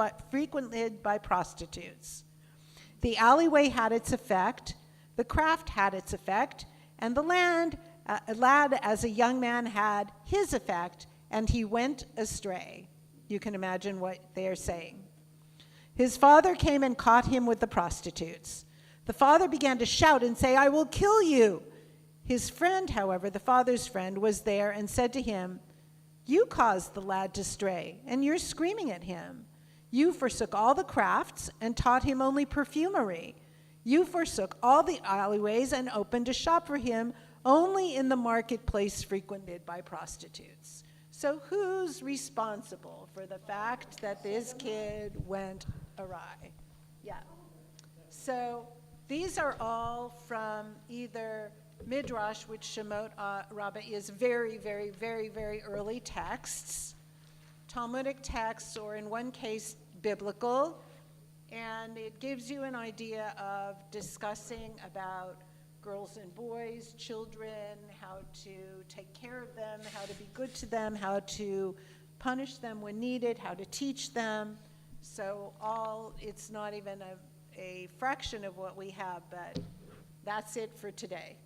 by prostitutes. The alleyway had its effect, the craft had its effect, and the lad as a young man had his effect, and he went astray. You can imagine what they are saying. His father came and caught him with the prostitutes. The father began to shout and say, I will kill you. His friend, however, the father's friend, was there and said to him, you caused the lad to stray, and you're screaming at him. You forsook all the crafts and taught him only perfumery. You forsook all the alleyways and opened a shop for him only in the marketplace frequented by prostitutes. So who's responsible for the fact that this kid went awry? Yeah. So these are all from either Midrash, which Shemot Rabbah is very, very, very, very early texts, Talmudic texts, or in one case, biblical, and it gives you an idea of discussing about girls and boys, children, how to take care of them, how to be good to them, how to punish them when needed, how to teach them. So it's not even a fraction of what we have, but that's it for today.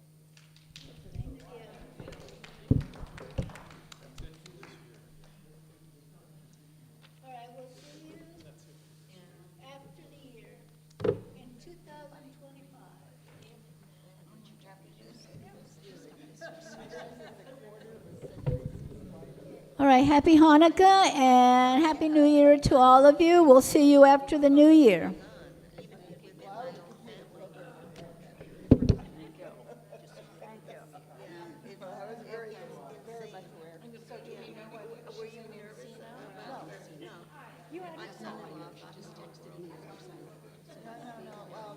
All right, we'll see you after the year in 2025. All right, happy Hanukkah and Happy New Year to all of you. We'll see you after the new year.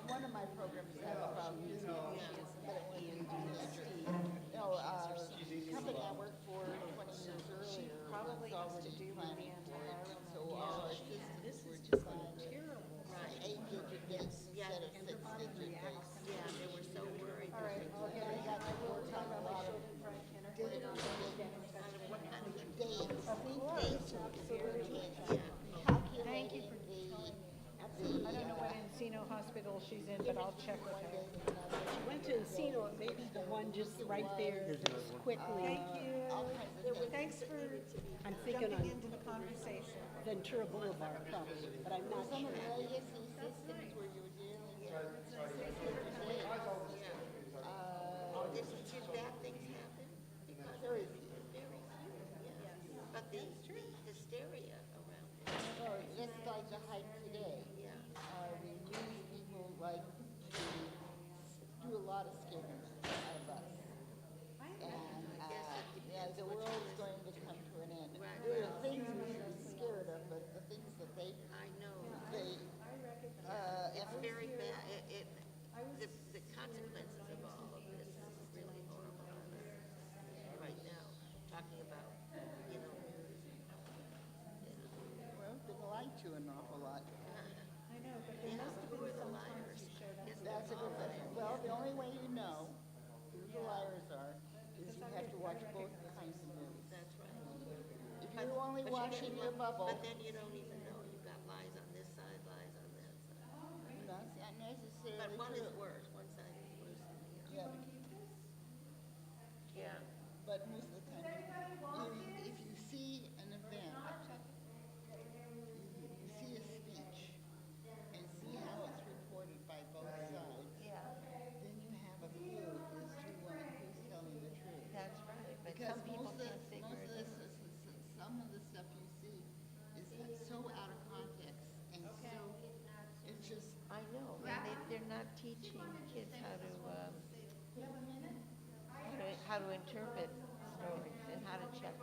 One of my programs had a problem, but it was company I worked for 20 years earlier. Probably has to do with the antiviral. So our systems were designed right. 8-digit dates instead of 6-digit dates. Yeah, they were so worried. All right, okay, I got to work on a lot of digital What kind of dates. dates were very, Thank you for I don't know what Encino Hospital she's in, but I'll check with her. She went to Encino, maybe the one just right there, just quickly. Thank you. Thanks for I'm thinking jumping on into the conversation. Ventura Boulevard probably, but I'm not some sure. of the legacy systems where you were dealing with 6-digit dates. did bad things happen? Because Very few. very few, yeah. But the hysteria around it. Oh, just like the hype today. Yeah. The news people like to do a lot of scaring out of us. And, yeah, the world's going to come to an end. Right. There are things we should be scared of, but the things that they, I know. it's Very bad. The consequences of all of this is really horrible right now. Talking about, well, been lied to an awful lot. I know, but there must have who been are the some liars? times you showed up. That's a good question. Well, the only way you know who the liars are is you have to watch both kinds of movies. That's right. If you're only watching your bubble, But then you don't even know. You've got lies on this side, lies on that side. that's not necessarily But one is true. worse. One side is worse than the other. Yeah, Yeah. but most of the time, if you see an event, you see a speech, and see how it's reported by both sides, then you have how to interpret stories and how to check